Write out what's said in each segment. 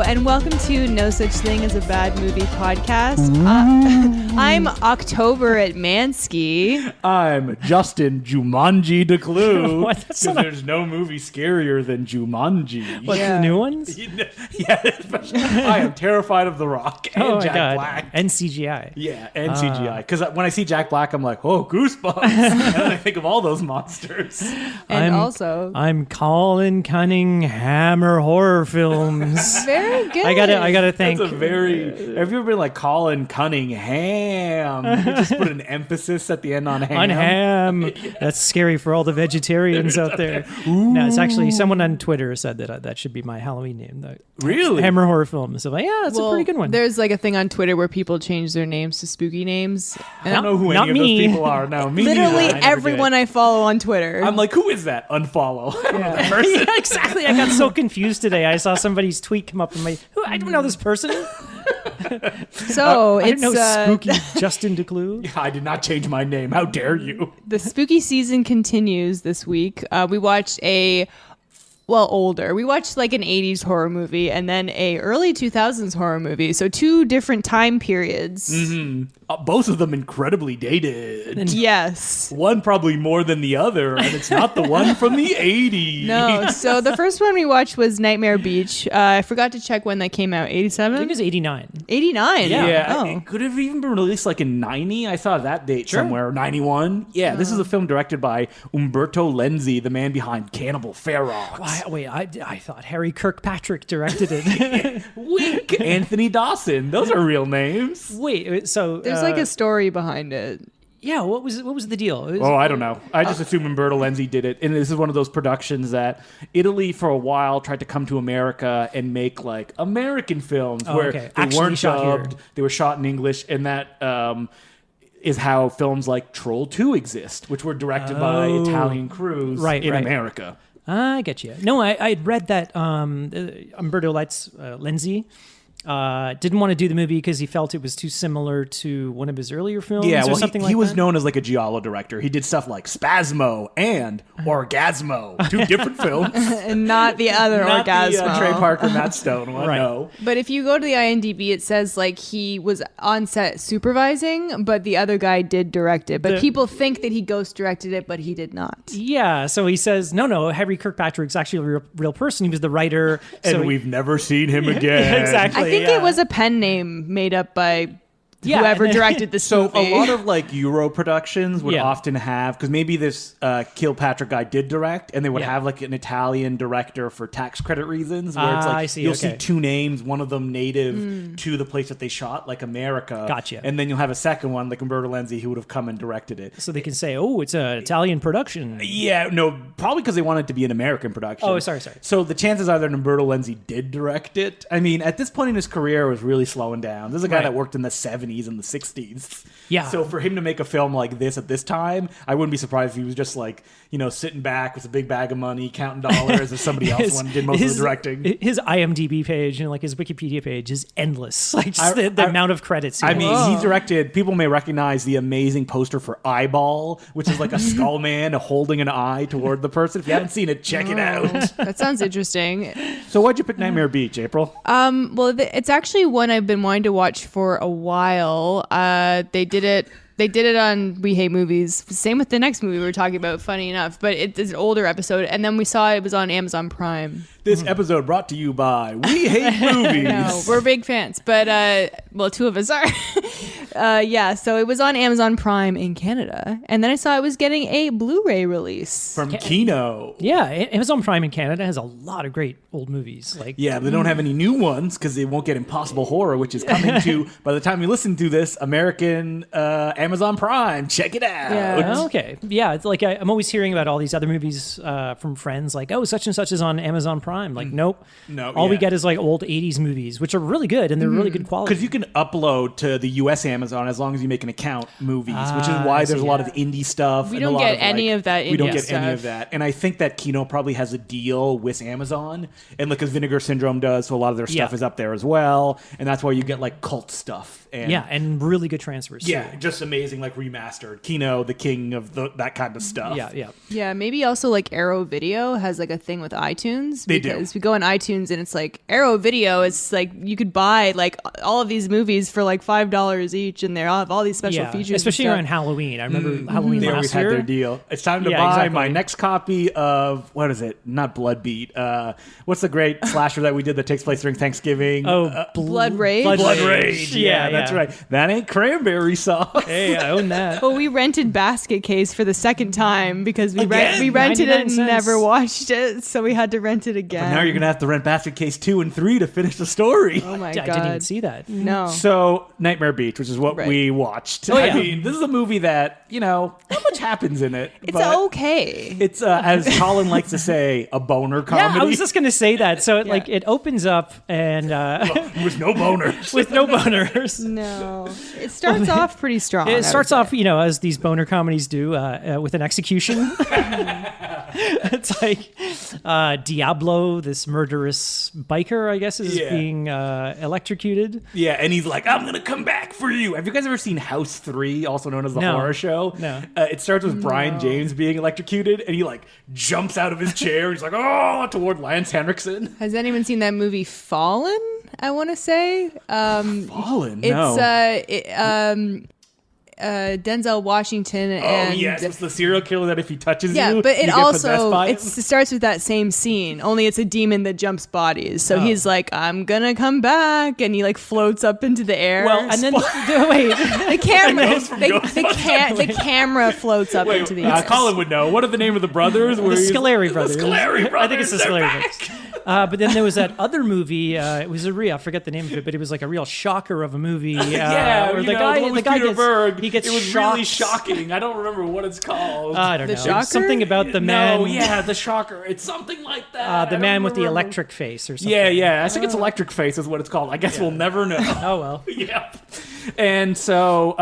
and welcome to No Such Thing as a Bad Movie podcast. I'm October at Mansky. I'm Justin Jumanji DeClue. What? Because there's no movie scarier than Jumanji. What's the new ones? Yeah, especially, I am terrified of The Rock and Jack Black. And CGI. Yeah, and CGI. Because when I see Jack Black, I'm like, oh, goosebumps. And then I think of all those monsters. And I'm Colin Cunninghammer horror films. Very good. I gotta think. That's a very... Have you ever been like Colin Cunningham? You just put an emphasis at the end on ham. On ham. That's scary for all the vegetarians out there. No, it's actually someone on Twitter said that that should be my Halloween name. Really? Hammer horror films. So yeah, that's a pretty good one. There's like a thing on Twitter where people change their names to spooky names. I don't know who Not any of me. those people are. No, me Literally neither. everyone I follow on Twitter. I'm like, who is that? Unfollow. That person. Yeah, exactly. I got so confused today. I saw somebody's tweet come up in my. I don't know this person. So I it's don't know spooky Justin DeClue. I did not change my name. How dare you? the spooky season continues this week. We watched older. We watched like an 80s horror movie and then a early 2000s horror movie. So two different time periods. Mm-hmm. Both of them incredibly dated. Yes. One probably more than the other, and it's not the one from the 80s. No. So the first one we watched was Nightmare Beach. I forgot to check when that came out. I think 87? it was 89. 89. Yeah, Oh. it could have even been released like in 90. I saw that date somewhere. 91. Yeah, this is a film directed by Umberto Lenzi, the man behind Cannibal Ferox. Wait, I thought Harry Kirkpatrick directed it. Wink. Anthony Dawson. Those are real names. Wait, so There's like a story behind it. yeah, what was the deal? It was, Oh, I don't know. I just assume Umberto Lenzi did it. And this is one of those productions that Italy for a while tried to come to America and make like American films where okay. they Actually weren't shot dubbed. here. They were shot in English. And that is how films like Troll 2 exist, which were directed by Italian crews in America. I get you. No, I'd read that Umberto Lenzi didn't want to do the movie because he felt it was too similar to one of his earlier films or something like that. He was known as like a giallo director. He did stuff like Spasmo and Orgasmo, two different films. And not the other Not Orgasmo. the Trey Parker, Matt Stone one, Right. no. But if you go to the IMDb, it says like he was on set supervising, but the other guy did direct it. But people think that he ghost directed it, but he did not. Yeah, so he says, no, Harry Kirkpatrick's actually a real person. He was the writer. And we've never seen him again. Exactly. I think it was a pen name made up by whoever directed the So movie. a lot of like Euro productions would Yeah. often have, because maybe this Kilpatrick guy did direct, and they would Yeah. have like an Italian director for tax credit reasons, where it's like I see, you'll okay. see two names, one of them native to the place that they shot, like America. Gotcha. And then you'll have a second one, like Umberto Lenzi, who would have come and directed it. So they can say, oh, it's an Italian production. Yeah, no, probably because they wanted it to be an American production. Oh, sorry. So the chances are that Umberto Lenzi did direct it. I mean, at this point in his career, it was really slowing down. This is a guy Right. that worked in the 70s and the 60s. Yeah. So for him to make a film like this at this time, I wouldn't be surprised if he was just like, sitting back with a big bag of money, counting dollars as somebody else did most of the directing. His IMDb page and like his Wikipedia page is endless. Like just the amount of credits. He has. He directed, people may recognize the amazing poster for Eyeball, which is like a skull man holding an eye toward the person. If you haven't seen it, check it out. That sounds interesting. So why'd you pick Nightmare Beach, April? Well, it's actually one I've been wanting to watch for a while. They did it on We Hate Movies. Same with the next movie we were talking about, funny enough. But it's an older episode. And then we saw it was on Amazon Prime. This episode brought to you by We Hate Movies. No, we're big fans. But, two of us are. So it was on Amazon Prime in Canada. And then I saw it was getting a Blu-ray release. From Kino. Yeah, Amazon Prime in Canada has a lot of great old movies. Like Yeah, they don't have any new ones because they won't get Impossible Horror, which is coming to, by the time you listen to this, American Amazon Prime. Check it out. Yeah. Okay. Yeah, it's like I'm always hearing about all these other movies from friends, like, oh, such and such is on Amazon Prime. Like, nope. No, all we yeah. get is like old 80s movies, which are really good and they're really good quality. Because you can upload to the U.S. Amazon as long as you make an account movies, which is I why there's see. a lot of indie stuff. We and a don't lot get of, any of that We don't indie get any stuff. of that. And I think that Kino probably has a deal with Amazon, and like as Vinegar Syndrome does, so a lot of their stuff Yeah. is up there as well. And that's why you get like cult stuff. And and really good transfers. yeah, too. just amazing, like remastered. Kino, the king of that kind of stuff. Yeah. Yeah, maybe also like Arrow Video has like a thing with iTunes. They do. Because we go on iTunes and it's like Arrow Video. It's like you could buy like all of these movies for like $5 each, and they all have all these special features. Especially around Halloween. I remember Halloween They last always year. had their deal. It's time to buy my next copy of, what is it? Not Bloodbeat. What's the great slasher that we did that takes place during Thanksgiving? Blood Rage. Blood Rage. Yeah, that's right. That ain't cranberry sauce. Hey, I own that. Well, we rented Basket Case for the second time because we rented it and 99 never watched it, so we had to rent it again. But now you're gonna have to rent Basket Case 2 and 3 to finish the story. Oh my I god! didn't even see that. No. So Nightmare Beach, which is what we watched. Oh, yeah. I mean, this is a movie that not much happens in it. It's but okay. It's as Colin likes to say, a boner comedy. Yeah, I was just gonna say that. So it opens up and with no boners. with no boners. No, it starts off pretty strong. It starts off, as these boner comedies do, with an execution. It's like Diablo, this murderous biker, I guess, is being electrocuted. Yeah, and he's like, I'm going to come back for you. Have you guys ever seen House 3, also known as the horror show? No. It starts with Brian James being electrocuted, and he jumps out of his chair. He's like, oh, toward Lance Henriksen. Has anyone seen that movie Fallen? I want to say. Fallen? It's Denzel Washington and it's the serial killer that if he touches you, but it you get also possessed by him. it starts with that same scene. Only it's a demon that jumps bodies. So he's like, "I'm gonna come back," and he floats up into the air. Well, and then wait, the camera, the camera floats up into the air. Colin would know. What are the name of the brothers? the Scoleri brothers. The Scoleri brothers. I think it's the Scoleri brothers. But then there was that other movie. It was I forget the name of it, but it was like a real shocker of a movie. Where the guy Peter Berg. He gets it was shocked. really shocking. I don't remember what it's called. I don't know. Shocker? Something about the man. No, the shocker. It's something like that. The man with the electric face or something. Yeah. I think it's Electric Face is what it's called. I guess we'll never know. Oh, well. Yep. And so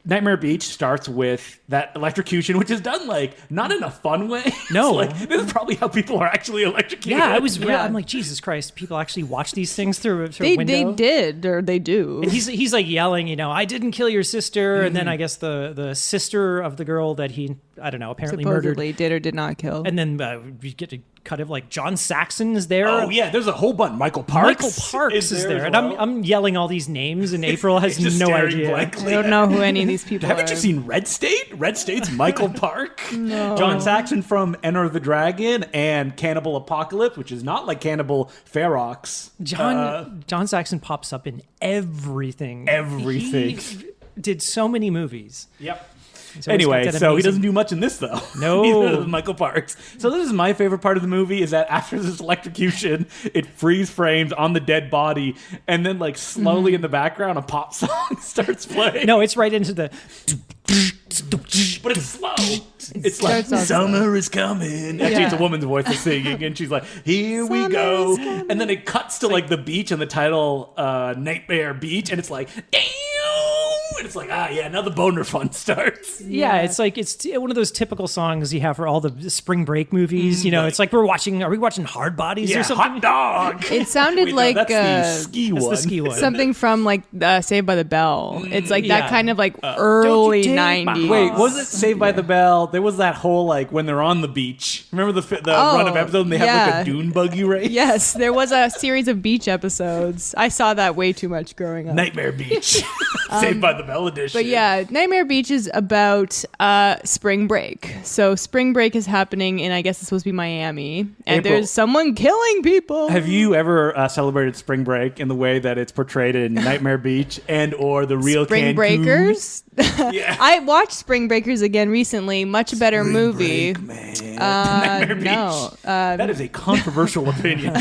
Nightmare Beach starts with that electrocution, which is done not in a fun way. No. This is probably how people are actually electrocuted. Yeah, I was real. I'm like, Jesus Christ, people actually watch these things through a window. They did, or they do. And he's like yelling, I didn't kill your sister. And then I guess the sister of the girl that he, I don't know, apparently supposedly murdered. did or did not kill. And then we get to cut of John Saxon is there. Oh yeah, there's a whole bunch. Michael Parks is there. And well. I'm yelling all these names, and April has just no staring idea. blankly. I don't know who any of these people Haven't are. you seen Red State? Red State's Michael Park. No. John Saxon from Enter the Dragon and Cannibal Apocalypse, which is not like Cannibal Ferox. John Saxon pops up in everything. Everything. He did so many movies. Yep. He's always got Anyway, that so he amazing- doesn't do much in this, though. No. Neither does Michael Parks. So this is my favorite part of the movie, is that after this electrocution, it freeze frames on the dead body, and then slowly in the background, a pop song starts playing. No, it's right into the. But it's slow. It's starts off summer is coming. Actually, it's a woman's voice that's singing, and she's like, here we go. And then it cuts to the beach and the title, Nightmare Beach, and it's like, damn. And it's now the boner fun starts. Yeah, it's one of those typical songs you have for all the spring break movies. It's like are we watching Hard Bodies or something? Hot dog. It sounded like that's the ski That's one. the ski one. something from Saved by the Bell. It's that yeah. kind of early Don't you take my 90s. Wait, was it Saved by the Bell? There was that whole when they're on the beach. Remember the run of episode and they have a dune buggy race? Yes, there was a series of beach episodes. I saw that way too much growing up. Nightmare Beach. Saved by the Bell edition. But yeah, Nightmare Beach is about spring break. So spring break is happening in, I guess it's supposed to be Miami. And April. there's someone killing people. Have you ever celebrated spring break in the way that it's portrayed in Nightmare Beach and or the real Spring Cancun? Breakers? Yeah. I watched Spring Breakers again recently. Much better movie. Break, man. Nightmare Beach. No. That is a controversial opinion.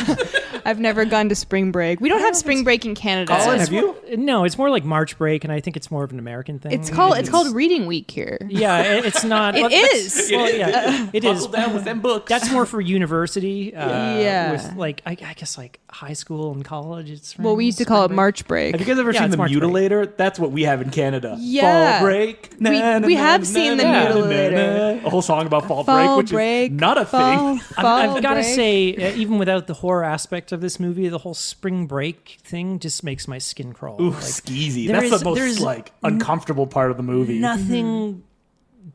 I've never gone to spring break. We don't have spring break in Canada. Colin, have you? No, it's more like March break, and I think it's more of an American thing. It's called Reading Week here. Yeah, it's not. It is. Well, yeah, it is. Buckle down with them books. That's more for university. Yeah. With I guess high school and college. It's Well, we used to call it March break. Have you guys ever seen it's The March break. Mutilator? That's what we have in Canada. Yeah. Fall break. We have seen The Mutilator. A whole song about fall Fall break, which break, is not a fall, thing. I've got to break. say, even without the horror aspect of this movie, the whole spring break thing just makes my skin crawl. Ooh, skeezy. there That's is- the most there's- like uncomfortable part of the movie. Nothing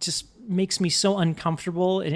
just makes me so uncomfortable, and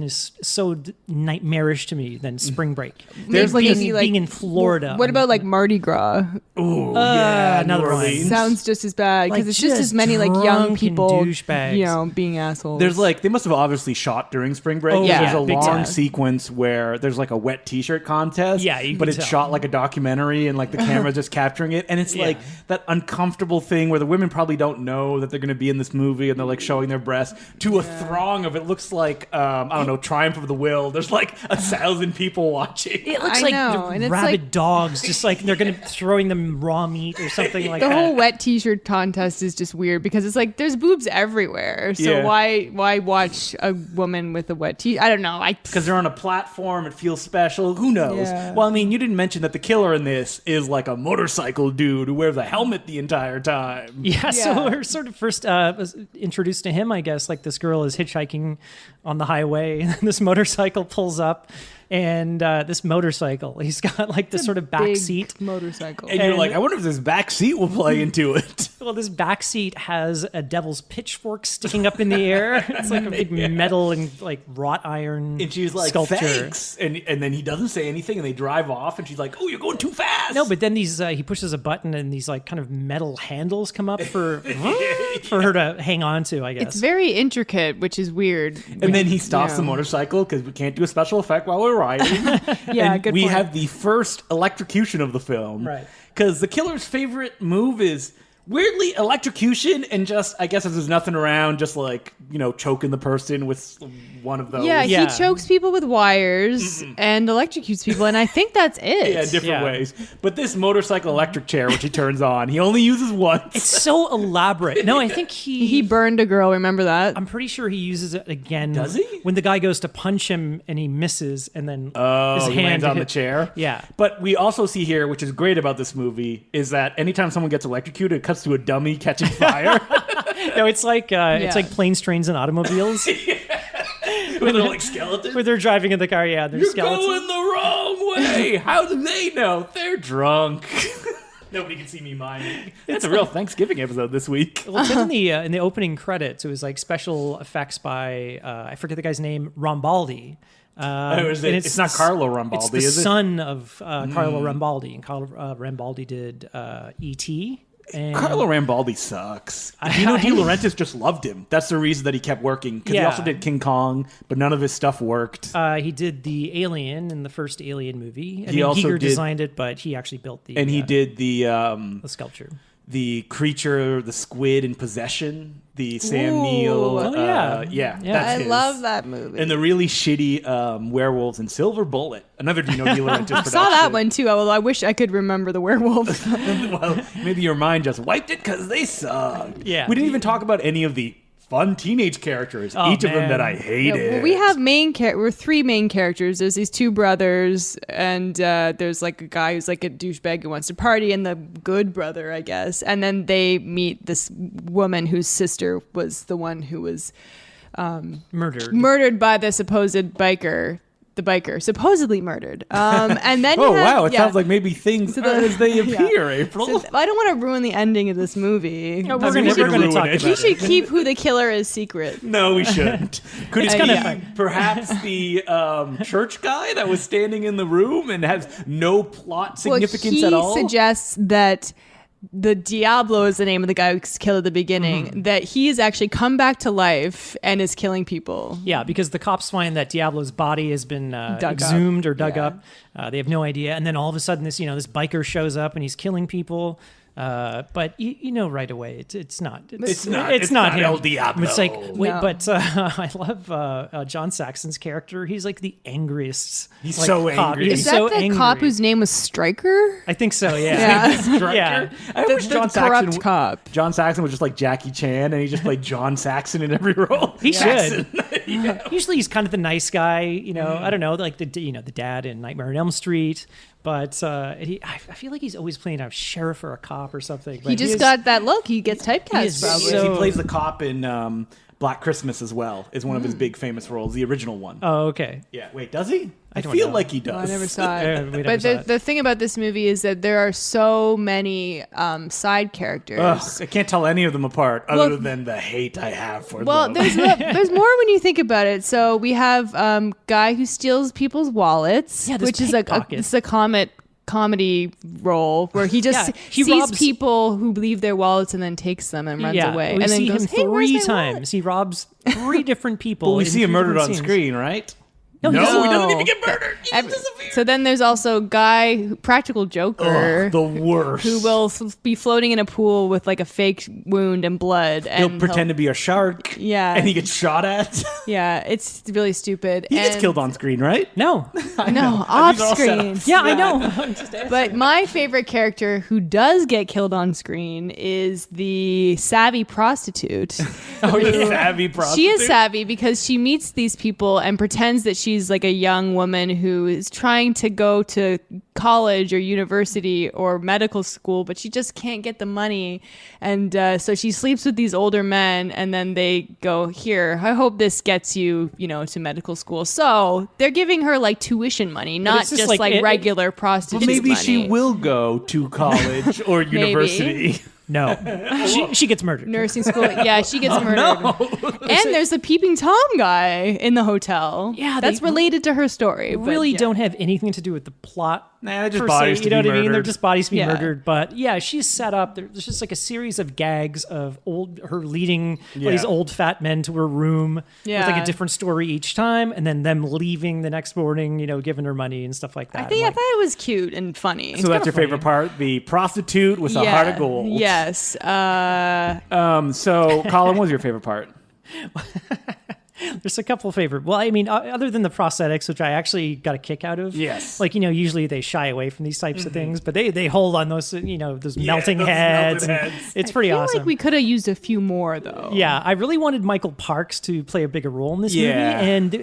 is so nightmarish to me than Spring Break. There's like being in Florida. What about like Mardi Gras? Ooh, yeah, another New one. Orleans. Sounds just as bad because Like, it's just as many like young drunken people, douchebags. being assholes. There's like they must have obviously shot during Spring Break. Oh, yeah, There's a big long time. sequence where there's like a wet T-shirt contest. Yeah, you but can it's tell. shot like a documentary, and like the camera's just capturing it, and it's Yeah. like that uncomfortable thing where the women probably don't know that they're going to be in this movie, and they're like showing their breasts to a throng of it looks like I don't know, Triumph of the Will. There's like 1,000 people watching. It looks I like know, and the it's rabid like- dogs, just like they're gonna throwing them raw meat or something like the that. whole wet T-shirt contest is just weird because it's like there's boobs everywhere. So Yeah. why watch a woman with a wet T? I don't know. Because they're on a platform, it feels special. Who knows? Yeah. Well, I mean, you didn't mention that the killer in this is like a motorcycle dude who wears a helmet the entire time. Yeah, so Yeah. we're sort of first was introduced to him, I guess. Like this girl is hitchhiking on the highway, and this motorcycle pulls up, and this motorcycle, he's got like this sort of back Big seat. motorcycle. And you're And- like, I wonder if this back seat will play into it. Well, this back seat has a devil's pitchfork sticking up in the air. It's like a big metal and like wrought iron And she's like, sculpture. thanks. And then he doesn't say anything, and they drive off, and she's like, oh, you're going too fast. No, but then these he pushes a button, and these like kind of metal handles come up for her to hang on to, I guess. It's very intricate, which is weird. And then he stops Yeah. the motorcycle because we can't do a special effect while we're riding. Yeah, and good we point. have the first electrocution of the film. Right. Because the killer's favorite move is weirdly electrocution, and just, I guess if there's nothing around, just like, choking the person with one of those. Yeah, Yeah. he chokes people with wires and electrocutes people, and I think that's it. Yeah, different Yeah. ways. But this motorcycle electric chair, which he turns on, he only uses once. It's so elaborate. No, I think He burned a girl. Remember that? I'm pretty sure he uses it again. Does he? When the guy goes to punch him and he misses, and then his he hand lands on the hit- chair. Yeah. But we also see here, which is great about this movie, is that anytime someone gets electrocuted, it cuts to a dummy catching fire. No, it's like planes, trains, and automobiles With like skeletons. where they're driving in the car. Yeah, they're You're skeletons. going the wrong way. How do they know? They're drunk. Nobody can see me miming. It's a real Thanksgiving episode this week. Well, it said in the opening credits, it was like special effects by I forget the guy's name, Rambaldi. And it's not Carlo It's Rambaldi, the is it? son of Carlo Rambaldi, and Carlo Rambaldi did E.T. And Carlo Rambaldi sucks. Dino De Laurentiis just loved him. That's the reason that he kept working. Because he Yeah. also did King Kong, but none of his stuff worked. He did the Alien in the first Alien movie. He also Giger did- designed it, but he actually built the And he did the sculpture. creature, the squid in Possession, the Sam Ooh. Neill. Oh, yeah. Yeah, Yeah. that's I his. love that movie. And the really shitty werewolves in Silver Bullet, another Dino De Laurentiis production. I saw that one too. Although I wish I could remember the werewolf. Well, maybe your mind just wiped it because they sucked. Yeah. We didn't even talk about any of the fun teenage characters, Oh, each of them man. that I hated. Well, we have we're three main characters. There's these two brothers, and there's like a guy who's like a douchebag who wants to party, and the good brother, I guess. And then they meet this woman whose sister was the one who was Murdered. by the supposed biker. The biker supposedly murdered. And then Oh you have- wow! It yeah. sounds like maybe things are as they appear. April. So I don't want to ruin the ending of this movie. No, I mean, we we're could going to ruin talk it. about We it. should keep who the killer is secret. No, we shouldn't. Could it kinda be fun. perhaps the church guy that was standing in the room and has no plot significance at all? He suggests that the Diablo is the name of the guy who was killed at the beginning, that he has actually come back to life and is killing people. Yeah, because the cops find that Diablo's body has been Dug exhumed up. or dug Yeah. up. They have no idea, and then all of a sudden, this biker shows up and he's killing people. But you know right away it's not. It's not him. El Diablo. It's like wait, No. but I love John Saxon's character. He's like the angriest. He's like, so cop. angry. He's Is that so the angry. cop whose name was Stryker? I think so. Yeah. Yeah. Striker? Yeah. I wish John corrupt Saxon. cop. John Saxon was just like Jackie Chan, and he just played John Saxon in every role. He Saxon. should. Usually he's kind of the nice guy, I don't know, like the dad in Nightmare on Elm Street. But I feel like he's always playing a sheriff or a cop or something. But He just is- got that look. He gets He typecast is probably. so- He plays the cop in Black Christmas as well is one of his big famous roles, the original one. Oh, okay. Yeah, wait, does he? I don't feel know. like he does. Oh, I never saw it. Yeah, we never But saw it. the thing about this movie is that there are so many side characters. Ugh, I can't tell any of them apart other than the hate I have for Well, them. there's more when you think about it. So we have guy who steals people's wallets, Yeah, this which is like pickpocket. it's a comedy role where he just Yeah, he sees robs- people who leave their wallets and then takes them and runs away. We and then see goes, him "Hey, where's 3 my times. wallet?" He robs 3 different people. But we in see him 3 murdered different on scenes. screen, right? No, he he doesn't. doesn't even get murdered. He just disappears. So then there's also guy, practical joker, Ugh, the worst. who will be floating in a pool with like a fake wound and blood. He'll and pretend to be a shark. Yeah. And he gets shot at. Yeah, it's really stupid. He gets And- killed on screen, right? No. No, off These are all set screen. up. Yeah, I know. I'm just asking. But my favorite character who does get killed on screen is the savvy prostitute. Oh, yeah. Savvy prostitute. She is savvy because she meets these people and pretends that she's like a young woman who is trying to go to college or university or medical school, but she just can't get the money. And so she sleeps with these older men, and then they go, "Here, I hope this gets you, to medical school." So they're giving her like tuition money, not it's just just like- like it- regular Well, prostitute maybe money. she will go to college or university. No. She gets murdered. Nursing school. Yeah, she gets murdered. And there's a peeping Tom guy in the hotel. Yeah, that's they related to her story. but Really yeah. don't have anything to do with the plot. Nah, they're just per bodies se, to you know be what I mean? They're murdered. just bodies to be Yeah. murdered. But yeah, she's set up. There's just like a series of gags of her leading Yeah. these old fat men to her room with like Yeah. a different story each time, and then them leaving the next morning, giving her money and stuff like that. I think I I'm thought it was cute and funny. So that's your favorite part? The prostitute with a heart of gold. Yes. So, Colin, what was your favorite part? There's a couple favorite. Well, I mean, other than the prosthetics, which I actually got a kick out of. Yes. Like, usually they shy away from these types of things, but they hold on those, those melting those heads. melted and heads. It's I pretty feel awesome. like we could have used a few more though. Yeah, I really wanted Michael Parks to play a bigger role in this Yeah. movie, and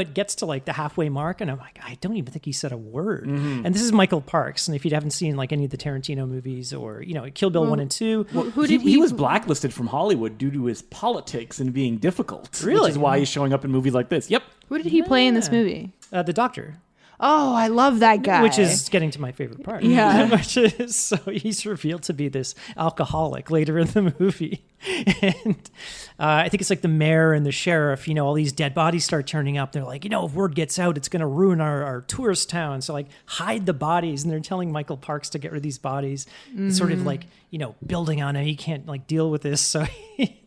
it gets to like the halfway mark, and I'm like, I don't even think he said a word. And this is Michael Parks, and if you haven't seen like any of the Tarantino movies or Kill Bill 1 and 2, Who did he was blacklisted from Hollywood due to his politics and being difficult. Really? Which is why he's showing up in movies like this. Yep. Who did he play in this movie? the Doctor, Oh, I love that guy. which is getting to my favorite part. Yeah. Which is, so he's revealed to be this alcoholic later in the movie. And I think it's like the mayor and the sheriff, all these dead bodies start turning up. They're like, if word gets out, it's going to ruin our tourist town. So like hide the bodies. And they're telling Michael Parks to get rid of these bodies. It's sort of like, building on it. He can't like deal with this. So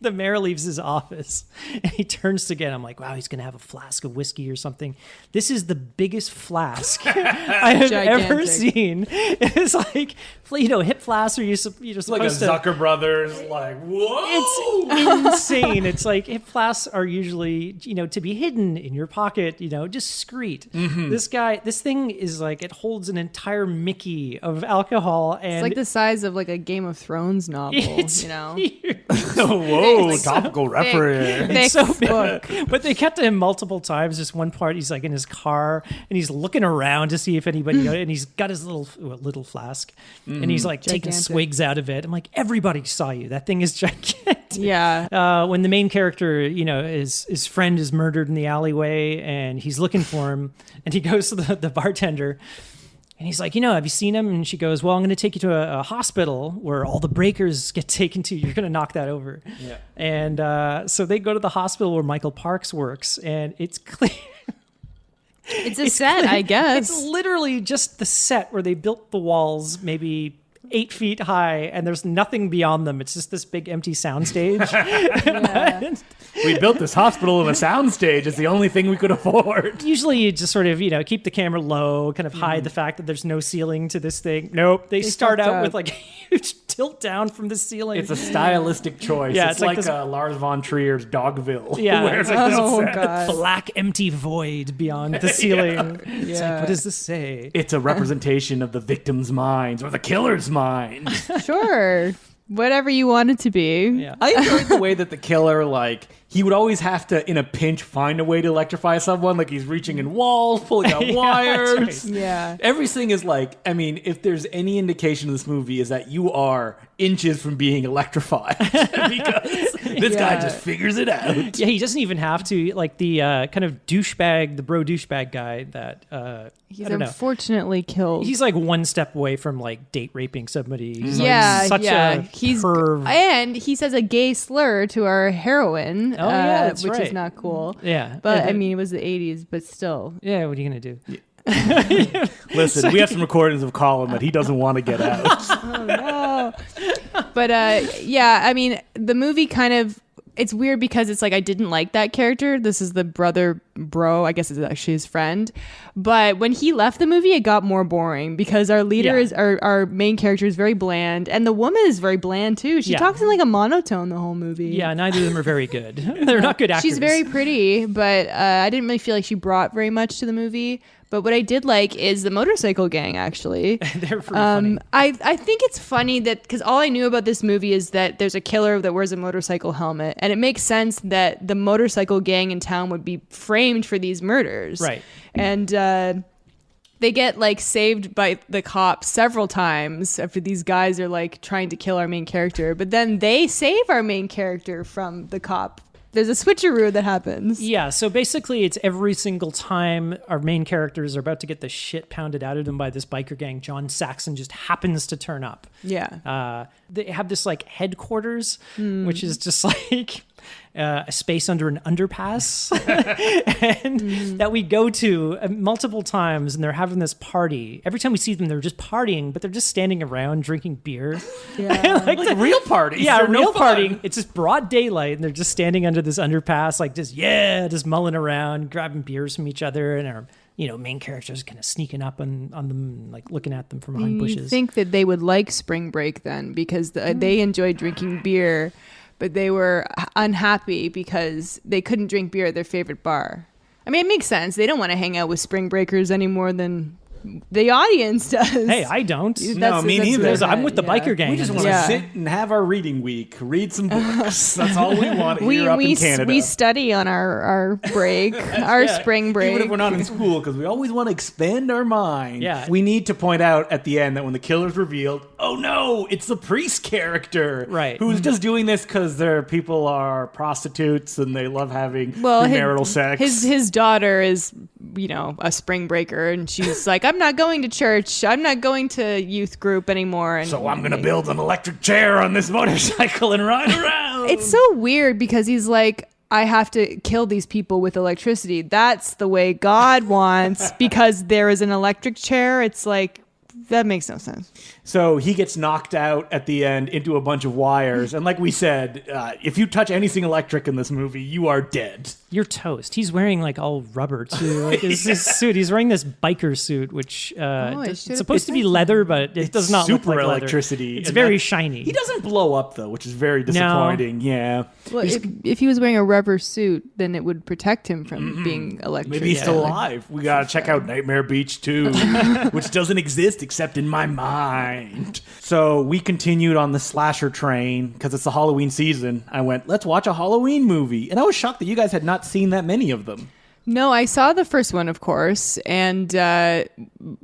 the mayor leaves his office and he turns to get, I'm like, wow, he's going to have a flask of whiskey or something. This is the biggest flask I have ever Gigantic. seen. It's like, hip flasks are you're supposed Like a to... Zucker Brothers, like, whoa! It's insane. It's like hip flasks are usually, to be hidden in your pocket, discreet. This thing is like, it holds an entire Mickey of alcohol, and It's like the size of like a Game of Thrones novel. it's Thick. Whoa, topical reference. Thick so big. book. But they cut to him multiple times. Just one part, he's like in his car and he's looking around to see if anybody, and he's got his little flask, and he's like taking Gigantic. swigs out of it. I'm like, everybody saw you. That thing is gigantic. Yeah. When the main character, his friend is murdered in the alleyway and he's looking for him, and he goes to the bartender and he's like, have you seen him? And she goes, well, I'm going to take you to a hospital where all the breakers get taken to. You're going to knock that over. Yeah. And so they go to the hospital where Michael Parks works, and it's clear. It's a set, I guess. It's literally just the set where they built the walls maybe 8 feet high, and there's nothing beyond them. It's just this big empty soundstage. We built this hospital in a soundstage. It's the only thing we could afford. Usually you just sort of, keep the camera low, kind of hide the fact that there's no ceiling to this thing. Nope. They start fucked out up. with like a huge tilt down from the ceiling. It's a stylistic choice. Yeah, it's it's like like this- Lars von Trier's Dogville. Yeah, where it's it's like like Oh, this set. God. black empty void beyond the ceiling. It's like, Yeah. what does this say? It's a representation of the victim's minds or the killer's mind. Sure. Whatever you want it to be. Yeah. I enjoyed the way that the killer, like, he would always have to, in a pinch, find a way to electrify someone. Like he's reaching in walls, pulling out wires. Right. Yeah. Everything is like, I mean, if there's any indication of this movie is that you are inches from being electrified because this guy just figures it out. Yeah, he doesn't even have to. Like the kind of douchebag, the bro douchebag guy that he's I don't know. Unfortunately killed. He's like one step away from like date raping somebody. He's yeah, like such a perv. And he says a gay slur to our heroine, Oh, yeah, that's which right. is not cool. Yeah, But I mean, it was the 80s, but still. yeah. What are you gonna do? Listen, we have some recordings of Colin that he doesn't want to get out. Oh no. But yeah, I mean, the movie kind of, it's weird because it's like I didn't like that character. This is the brother bro, I guess it's actually his friend. But when he left the movie, it got more boring because our leader is our main character is very bland, and the woman is very bland too. She talks in like a monotone the whole movie. Yeah, neither of them are very good. They're not good actors. She's very pretty, but I didn't really feel like she brought very much to the movie. But what I did like is the motorcycle gang, actually. They're pretty funny. I think it's funny that, because all I knew about this movie is that there's a killer that wears a motorcycle helmet. And it makes sense that the motorcycle gang in town would be framed for these murders. Right. And they get like saved by the cops several times after these guys are like trying to kill our main character. But then they save our main character from the cop. There's a switcheroo that happens. Yeah, so basically it's every single time our main characters are about to get the shit pounded out of them by this biker gang, John Saxon just happens to turn up. Yeah. They have this like headquarters, which is just like a space under an underpass and that we go to multiple times, and they're having this party. Every time we see them, they're just partying, but they're just standing around drinking beer. Yeah. Like real parties. Yeah, They're no real fun. partying. It's just broad daylight, and they're just standing under this underpass, like just mulling around, grabbing beers from each other, and our main characters kind of sneaking up on them, like looking at them from behind bushes. You think that they would like Spring Break then, because they enjoyed drinking beer, but they were unhappy because they couldn't drink beer at their favorite bar. I mean, it makes sense. They don't want to hang out with spring breakers any more than the audience does. Hey, I don't. No, me neither. Because I'm with the biker gang. We just want to sit and have our reading week, read some books. That's all we want here up in Canada. We study on our break, our spring break. Even if we're not in school, because we always want to expand our mind. Yeah. We need to point out at the end that when the killer's revealed, oh no, it's the priest character. Right. Who's just doing this because their people are prostitutes and they love having premarital sex. His daughter is, a spring breaker, and she's like, I'm not going to church. I'm not going to youth group anymore. And so I'm going to build an electric chair on this motorcycle and ride around. It's so weird because he's like, I have to kill these people with electricity. That's the way God wants, because there is an electric chair. It's like, that makes no sense. So he gets knocked out at the end into a bunch of wires. And like we said, if you touch anything electric in this movie, you are dead. You're toast. He's wearing like all rubber too. Like his suit. He's wearing this biker suit, which it's supposed to be leather, but it does not look super like electricity. Leather. It's very shiny. He doesn't blow up though, which is very disappointing. No. Yeah. Well, if he was wearing a rubber suit, then it would protect him from being electrocuted. Maybe he's still alive. We gotta check out Nightmare Beach 2, which doesn't exist except in my mind. So we continued on the slasher train because it's the Halloween season. I went, let's watch a Halloween movie. And I was shocked that you guys had not seen that many of them. No, I saw the first one, of course. And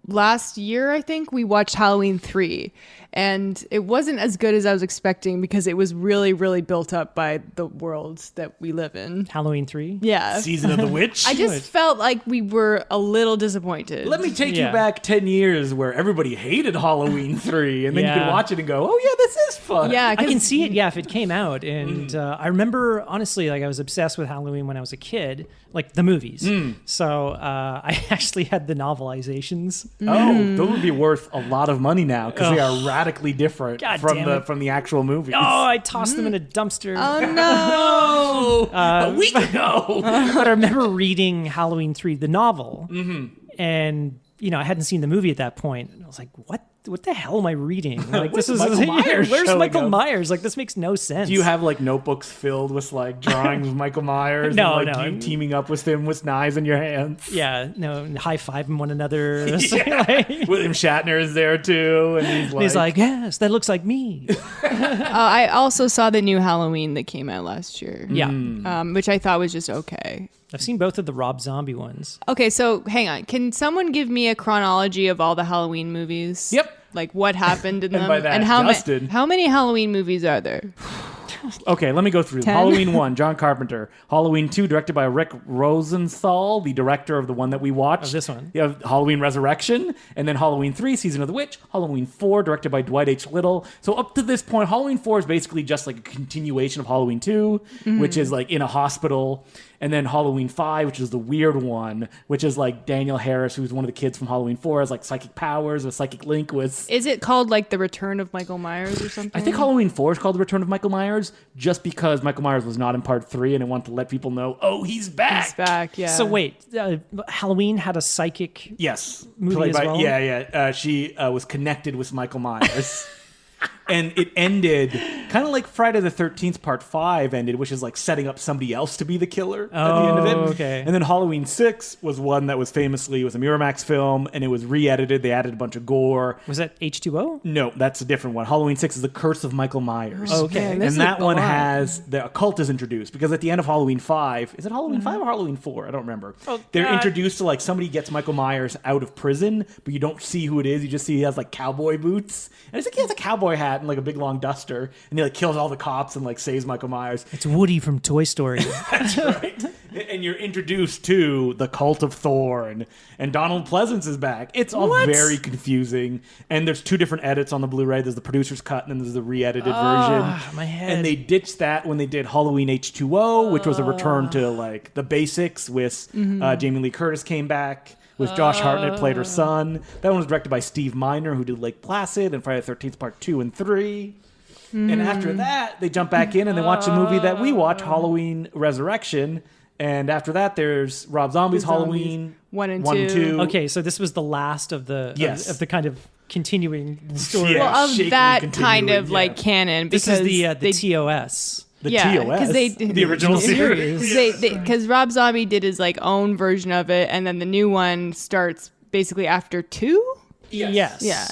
last year, I think, we watched Halloween 3. And it wasn't as good as I was expecting because it was really, really built up by the world that we live in. Halloween 3? Yeah. Season of the Witch. I just felt like we were a little disappointed. Let me take you back 10 years where everybody hated Halloween 3. And then you could watch it and go, oh, yeah, this is fun. Yeah, I can see it, if it came out. And I remember, honestly, like I was obsessed with Halloween when I was a kid, like the movies. So I actually had the novelizations. Oh, those would be worth a lot of money now because they are radically different from the actual movies. Oh, I tossed them in a dumpster. Oh, no. A week ago. But I remember reading Halloween 3, the novel, and I hadn't seen the movie at that point. And I was like, what the hell am I reading? Like, Where's Michael Myers where's showing Michael up? Myers? Like, this makes no sense. Do you have like notebooks filled with like drawings of Michael Myers? No, and, like, no. you teaming up with him with knives in your hands. Yeah, no, high-fiving one another. Yeah. William Shatner is there too, and he's like, yes, that looks like me. I also saw the new Halloween that came out last year. Yeah. Which I thought was just okay. I've seen both of the Rob Zombie ones. Okay, so hang on. Can someone give me a chronology of all the Halloween movies? Yep. Like what happened in And them? by that, and Justin. how many Halloween movies are there? Okay, let me go through. 10? Halloween 1, John Carpenter. Halloween 2, directed by Rick Rosenthal, the director of the one that we watched. Of this one. You have Halloween Resurrection. And then Halloween 3, Season of the Witch. Halloween 4, directed by Dwight H. Little. So up to this point, Halloween 4 is basically just like a continuation of Halloween 2, which is like in a hospital. And then Halloween 5, which is the weird one, which is like Daniel Harris, who's one of the kids from Halloween 4, has like psychic powers, a psychic link with... Is it called like The Return of Michael Myers or something? I think Halloween 4 is called The Return of Michael Myers, just because Michael Myers was not in part 3 and it wanted to let people know, oh, he's back. He's back, yeah. So wait, Halloween had a psychic... Yes. Movie Played as by, well? Yeah. She was connected with Michael Myers. And it ended kind of like Friday the 13th Part 5 ended, which is like setting up somebody else to be the killer at the end of it. Okay. And then Halloween 6 was one that was famously, it was a Miramax film, and it was re-edited. They added a bunch of gore. Was that H2O? No, that's a different one. Halloween 6 is The Curse of Michael Myers. Okay. Man, And this is that a one lot. has the occult is introduced because at the end of Halloween 5, is it Halloween 5 or Halloween 4? I don't remember. They're God. introduced to like somebody gets Michael Myers out of prison, but you don't see who it is. You just see he has like cowboy boots. And it's like he has a cowboy hat and like a big long duster, and he like kills all the cops and like saves Michael Myers. It's Woody from Toy Story. That's right. And you're introduced to the cult of Thor, and Donald Pleasance is back. It's all very confusing. And there's two different edits on the Blu-ray. There's the producer's cut, and then there's the re-edited version. My head. And they ditched that when they did Halloween H2O, which was a return to like the basics with Jamie Lee Curtis came back. With Josh Hartnett played her son. That one was directed by Steve Miner, who did Lake Placid and Friday the 13th Part 2 and 3. And after that, they jump back in and they watch a movie that we watch, Halloween Resurrection. And after that, there's Rob Zombie's Halloween 1 and 2. Okay, so this was the last of the Yes. of the kind of continuing story. Yeah. Well, of shaking that and kind of continuing, like yeah. canon This because is the they, TOS? TOS. because they The original series. because Rob Zombie did his like own version of it, and then the new one starts basically after 2. Yes. Yeah.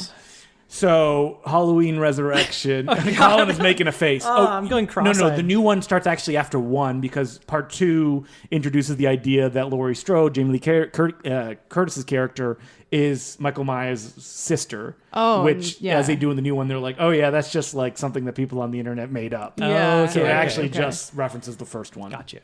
So, Halloween Resurrection. Colin is making a face. I'm going No, cross-eyed. the new one starts actually after 1 because part 2 introduces the idea that Laurie Strode, Jamie Lee Curtis's character, is Michael Myers' sister. Oh, which, yeah. as they do in the new one, they're like, oh yeah, that's just like something that people on the internet made up. Yeah. So it Okay, actually okay. just references the first one. Gotcha.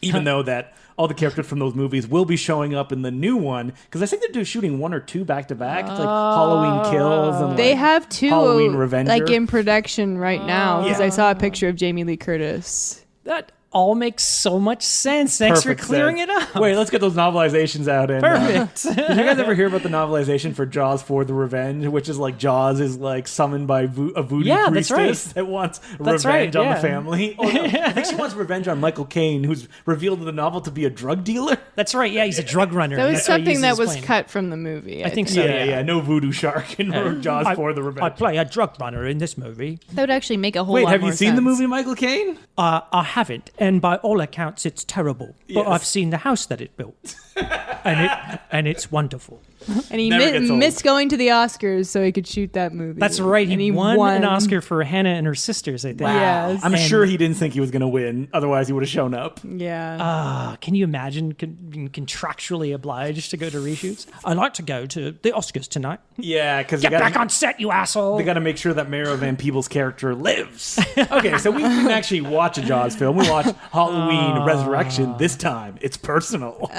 Even though that all the characters from those movies will be showing up in the new one, because I think they're shooting 1 or 2 back to back. It's like Halloween Kills and They like have 2 Halloween Revenger. like in production right now because Yeah. I saw a picture of Jamie Lee Curtis. That all makes so much sense. Thanks Perfect for clearing sense. it up. Wait, let's get those novelizations out. And, Perfect. did you guys ever hear about the novelization for Jaws for the Revenge, which is like Jaws is like summoned by a voodoo Yeah, that's priestess right. that wants That's revenge right, on the yeah. family? Oh, no. I think she wants revenge on Michael Caine, who's revealed in the novel to be a drug dealer. That's right. Yeah, he's a drug runner. That was That's what he something that uses was his plane. cut from the movie. I think so. yeah, no voodoo shark in Jaws for the Revenge. I play a drug runner in this movie. That would actually make a whole Wait, lot have more you seen the sense. movie Michael Caine? I haven't, and by all accounts, it's terrible. But Yes. I've seen the house that it built, and it's wonderful. And he Never gets old. missed going to the Oscars so he could shoot that movie. That's right. And He won an Oscar for Hannah and Her Sisters, I think. Yes. I'm And- sure he didn't think he was going to win. Otherwise, he would have shown up. Yeah. Can you imagine being contractually obliged to go to reshoots? I'd like to go to the Oscars tonight. Yeah, because Get back on set, you asshole! They got to make sure that Mayor Van Peebles' character lives. Okay, so we didn't actually watch a Jaws film. We watched Halloween Resurrection. This time, it's personal.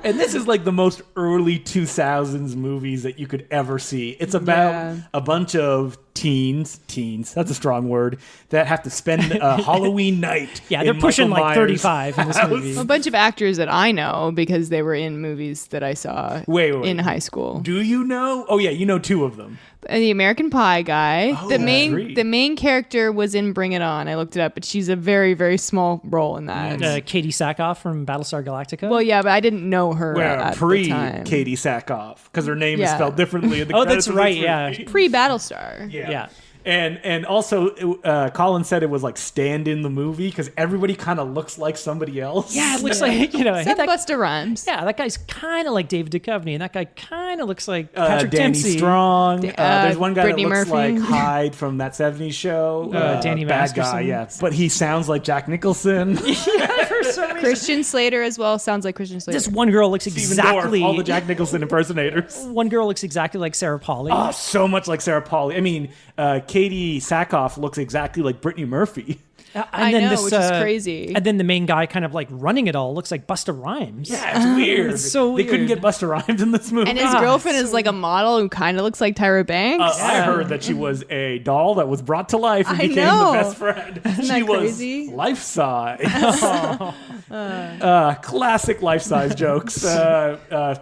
And this is like the most early 2000s movies that you could ever see. It's about Yeah. a bunch of teens, that's a strong word, that have to spend a Halloween night. Yeah, they're in pushing Michael like Myers' 35 in this house. movie. A bunch of actors that I know because they were in movies that I saw Wait. in high school. Do you know? Oh yeah, you know 2 of them. And the American Pie guy. Oh, the three. main character was in Bring It On. I looked it up, but she's a very, very small role in that. Katie Sackhoff from Battlestar Galactica. Well, yeah, but I didn't know her Well, at pre the time. Katie Sackhoff, because her name is Yeah. spelled differently in the Oh, credits that's of right, this yeah. movie. Pre-Battlestar. Yeah. And also, Colin said it was like stand in the movie because everybody kind of looks like somebody else. Yeah, it looks like, hey, Except that, Busta Rhymes. yeah, that guy's kind of like David Duchovny, and that guy kind of looks like Patrick Danny Dempsey. Strong. There's one guy Brittany that looks Murphy. like Hyde from that 70s show. Danny bad Masterson. guy, yeah. But he sounds like Jack Nicholson. For some reason. Christian Slater as well. Sounds like Christian Slater. This one girl looks Steven exactly. Dorff, all the Jack Nicholson impersonators. One girl looks exactly like Sarah Polley. Oh, so much like Sarah Polley. I mean, Katie Sackhoff looks exactly like Brittany Murphy. I know, which is crazy. And then the main guy kind of like running it all looks like Busta Rhymes. Yeah, it's weird. It's so They couldn't weird. get Busta Rhymes in this movie. And his girlfriend is like a model who kind of looks like Tyra Banks. I heard that she was a doll that was brought to life and I became know. the best friend. She that was crazy? life size. Classic life size jokes.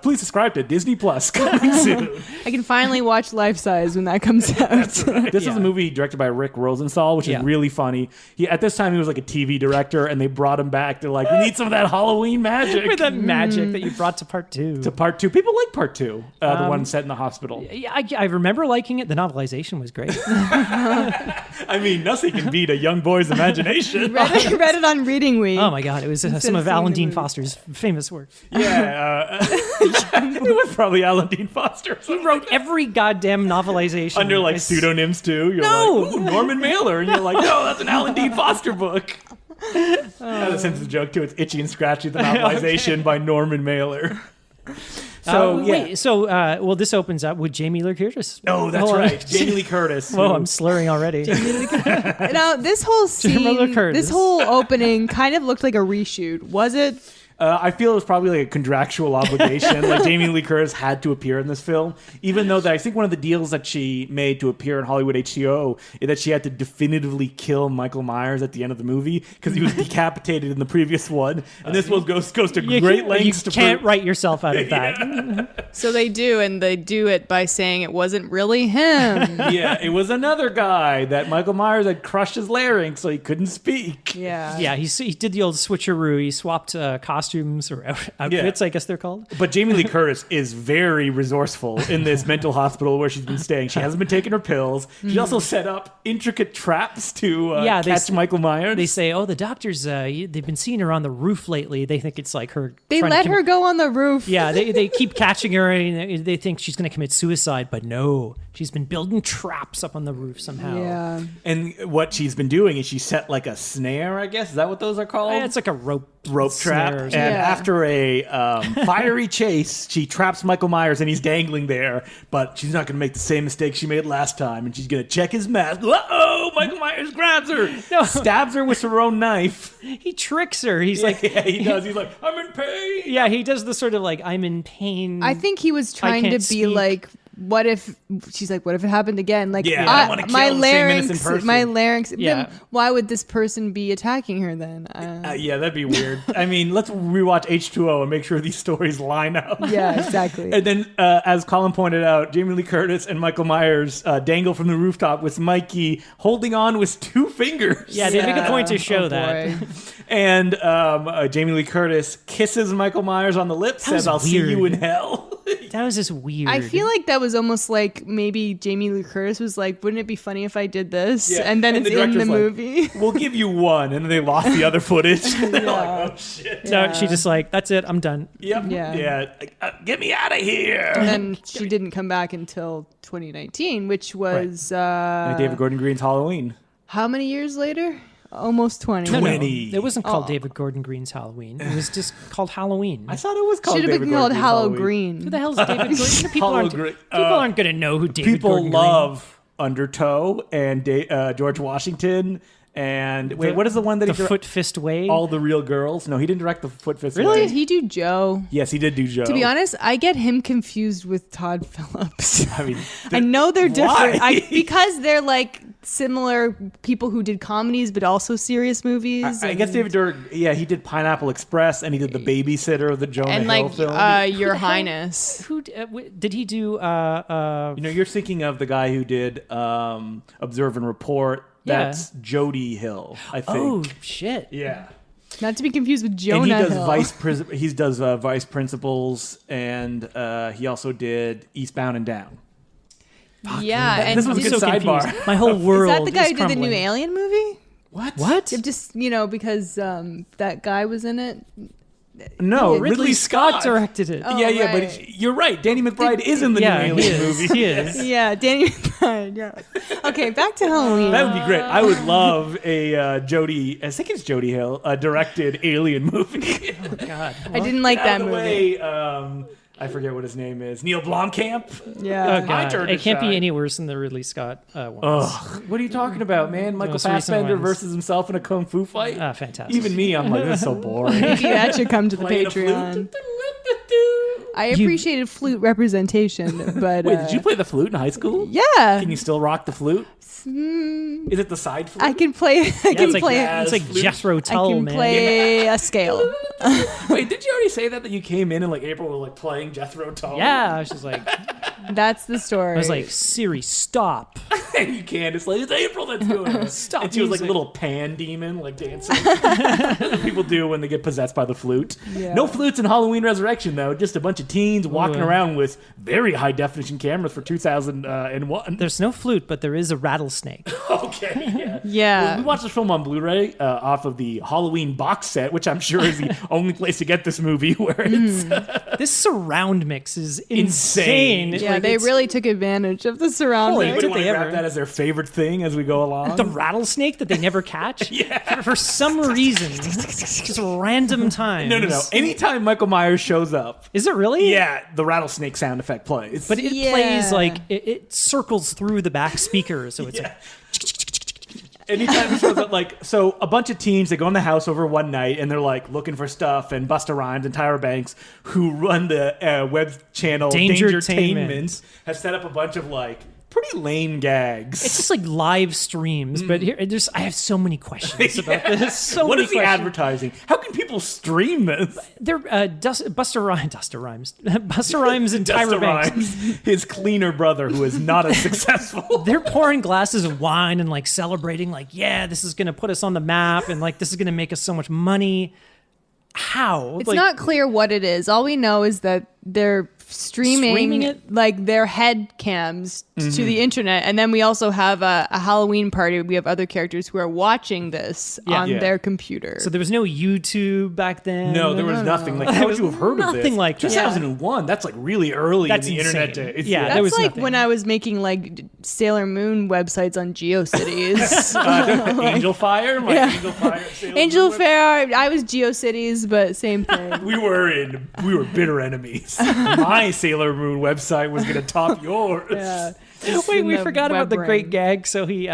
Please subscribe to Disney Plus coming soon. I can finally watch Life Size when that comes out. This is a movie directed by Rick Rosenthal, which is really funny. At this time, he was like a TV director, and they brought him back. They're like, we need some of that Halloween magic. With that magic that you brought to part 2. To part 2. People like part 2, the one set in the hospital. Yeah, I remember liking it. The novelization was great. I mean, nothing can beat a young boy's imagination. read it on Reading Week. Oh my god, it was some of seeing Alan the Dean movie. Foster's famous work. Yeah, it was probably Alan Dean Foster. He wrote every goddamn novelization Under like It's- pseudonyms too. You're like, ooh, Norman Mailer, and you're like, no, that's an Alan Dean Foster book. That sends a joke too. It's Itchy and Scratchy, the novelization by Norman Mailer. So Wait, well, this opens up with Jamie Lee Curtis. Oh, that's Hold on. right, Jamie Lee Curtis. Whoa, who- I'm slurring already. Now, this whole Jamie Lee scene, Curtis. this whole opening kind of looked like a reshoot. Was it? I feel it was probably like a contractual obligation. Like Jamie Lee Curtis had to appear in this film, even though I think one of the deals that she made to appear in Hollywood HBO is that she had to definitively kill Michael Myers at the end of the movie because he was decapitated in the previous one, and this one goes to great lengths to You can't write yourself out of that. So they do, and they do it by saying it wasn't really him. Yeah, it was another guy that Michael Myers had crushed his larynx so he couldn't speak. Yeah. Yeah, he did the old switcheroo. He swapped costumes or outfits, I guess they're called. But Jamie Lee Curtis is very resourceful in this mental hospital where she's been staying. She hasn't been taking her pills. She also set up intricate traps to catch Michael Myers. They say, oh, the doctors, they've been seeing her on the roof lately. They think it's like her. They trying to let her go on the roof. Yeah, they keep catching her and they think she's going to commit suicide, but no, she's been building traps up on the roof somehow. Yeah. And what she's been doing is she set like a snare, I guess. Is that what those are called? It's like a rope trap. snare or And something. after a fiery chase, she traps Michael Myers and he's dangling there. But she's not going to make the same mistake she made last time. And she's going to check his mask. Uh-oh! Michael Myers grabs her. Stabs her with her own knife. He tricks her. He's like, Yeah, he does. He's like, I'm in pain. yeah, he does the sort of like, I'm in pain. I think he was trying to be can't speak. like, what if she's like, what if it happened again? Like, Yeah, I don't wanna my kill the same innocent larynx, person. my larynx. Yeah. Then why would this person be attacking her then? Yeah, that'd be weird. I mean, let's rewatch H2O and make sure these stories line up. Yeah, exactly. And then, as Colin pointed out, Jamie Lee Curtis and Michael Myers dangle from the rooftop with Mikey holding on with 2 fingers. Yeah, they make a point to show Oh, that. boy. And Jamie Lee Curtis kisses Michael Myers on the lips, That was says, I'll see weird. you in hell. That was just weird. I feel like that was almost like maybe Jamie Lee Curtis was like, wouldn't it be funny if I did this? Yeah, And then and it's the in the director's like, movie. We'll give you one. And then they lost the other footage. They're like, oh, shit. No, she just like, that's it, I'm done. Yep. Yeah. Yeah. Get me out of here. And then she didn't come back until 2019, which was David Gordon Green's Halloween. how many years later? Almost 20. No, 20. it wasn't called Oh. David Gordon Green's Halloween. It was just called Halloween. I thought it was called Should have David been called Gordon Green's Hallow Halloween. Green. Who the hell is David Gordon? People Hollow aren't, Green. people aren't going to know who David People Gordon love Undertow and George Washington And wait, what is the one that the he directed? Foot Fist Way? All the Real Girls? No, he didn't direct the Foot Fist Did Way. he do Joe? Yes, he did do Joe. To be honest, I get him confused with Todd Phillips. I mean, I know they're different. Why? Because they're like similar people who did comedies but also serious movies. I guess David Dirk, he did Pineapple Express, and he did The Babysitter, the Jonah and Hill like film. Your Highness. Who did he do? You're thinking of the guy who did Observe and Report. That's Jody Hill, I think. Oh shit! Yeah. Not to be confused with Jonah And he does Hill. Vice Principals, and he also did Eastbound and Down. Yeah, and This was a good sidebar. Confused. My whole world. is that the guy who did the crumbling. new Alien movie? What? Just because that guy was in it. No, Ridley Scott directed it. Oh, yeah, right. but you're right. Danny McBride is in the new Yeah, he Alien is. movie. He is. Yeah, Danny McBride. Yeah. Okay, back to Halloween. That would be great. I would love a I think it's Jody Hill, directed Alien movie. Oh God. I didn't like that Out of the movie. way, I forget what his name is. Neil Blomkamp. Yeah. Oh My God. turn to It can't shine. be any worse than the Ridley Scott ones. Ugh, what are you talking about, man? Michael most recent Fassbender ones. versus himself in a kung fu fight? Fantastic. Even me, I'm like, this is so boring. Maybe that should come to the Playing a Patreon. flute. I appreciated flute representation, but Wait, did you play the flute in high school? yeah, Can you still rock the flute? Is it the side flute? I can play. I can it's like, play. it's like flute. Jethro I Tull, can man. play a scale. Wait, did you already say that you came in like April were like playing Jethro Tull? Yeah, I was just like, That's the story. I was like, Siri, stop. And you can't. It's like, it's April that's doing it. Stop And she was like a music. little pan demon, like dancing. That's what people do when they get possessed by the flute. Yeah. No flutes in Halloween Resurrection, though. Just a bunch of teens walking Ooh. around with very high definition cameras for 2001. There's no flute, but there is a rattlesnake. Okay, yeah. yeah. We watched this film on Blu-ray off of the Halloween box set, which I'm sure is the only place to get this movie where it's This surround mix is Insane. insane. Yeah, Like, they it's- really took advantage of the surround. Holy mix. Anybody did want they to grab ever? that as their favorite thing as we go along? The rattlesnake that they never catch? Yeah. For some reason. Just random times. No. Anytime Michael Myers shows up, Is it really? yeah, the rattlesnake sound effect plays. But it Yeah. plays like, it circles through the back speaker. So it's yeah. like, Anytime he shows up, like, so a bunch of teens, they go in the house over one night and they're like looking for stuff, and Busta Rhymes and Tyra Banks, who run the web channel Dangertainment, have set up a bunch of like pretty lame gags. it's just like live streams. But here, I have so many questions about this. So What many is the questions. advertising? How can people stream this? They're Busta Rhymes and Tyra Busta Banks. Rhymes, his cleaner brother, who is not as successful. They're pouring glasses of wine and like celebrating, like, yeah, this is gonna put us on the map, and like this is gonna make us so much money. How? It's Like, not clear what it is. All we know is that they're streaming it? like their head cams to the internet, and then we also have a Halloween party. We have other characters who are watching this on Yeah. their computer. So there was no YouTube back then. No, there was nothing. Like, how would you have heard of this? nothing like that. 2001. That's like really early That's in the insane. internet days. Yeah, there That's was like nothing. when I was making like Sailor Moon websites on GeoCities. Angel Fire, my Yeah. Angel Fire. Sailor Angel Moon. Fair, I was GeoCities, but same thing. We were bitter enemies. My Sailor Moon website was going to top yours. Yeah. Wait, in we the forgot about web the great ring. gag. So he,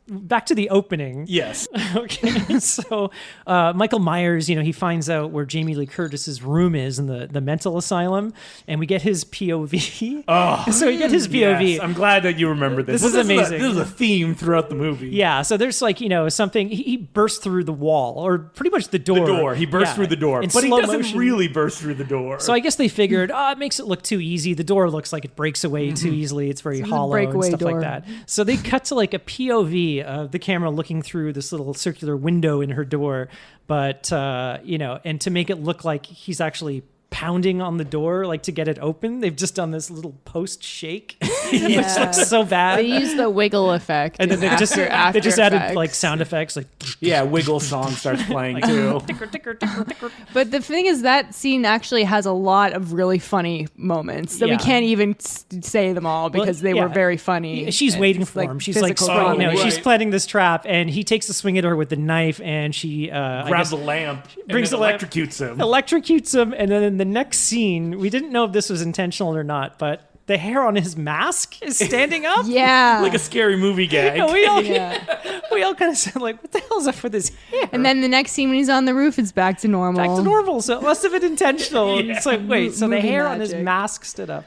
back to the opening. Yes. Okay, so Michael Myers, he finds out where Jamie Lee Curtis's room is in the mental asylum, and we get his POV. Oh, So we get his POV. yes. I'm glad that you remember this. This is amazing. This is a theme throughout the movie. Yeah, so there's like, something, he bursts through the wall, or pretty much the door. The door. He bursts Yeah, through the door. in But he slow doesn't motion. really burst through the door. So I guess they figured, it makes it look too easy. The door looks like it breaks away too easily. It's very a hollow and breakaway stuff door. like that. So they cut to like a POV of the camera looking through this little circular window in her door. But, and to make it look like he's actually pounding on the door, like to get it open, they've just done this little post shake, which Yeah. looks so bad. They use the wiggle effect. And then they just added like sound effects, like yeah, Wiggle song starts playing too. ticker, ticker, ticker, ticker. But the thing is, that scene actually has a lot of really funny moments that we Yeah. can't even say them all because they yeah. were very funny. She's And waiting it's, for him. She's like, physical spraying, comedy. she's Right. planting this trap, and he takes a swing at her with the knife, and she I Grabs guess the lamp, brings and the then lamp. electrocutes him. electrocutes him, and then in the next scene, we didn't know if this was intentional or not, but the hair on his mask is standing up. Yeah. Like a scary movie gag. And we all, Yeah. we all kind of said, like, what the hell's up with his hair? And then the next scene when he's on the roof, it's back to normal. Back to normal. So it must have been intentional. Yeah. It's like, wait, so the Movie hair on his magic. mask stood up.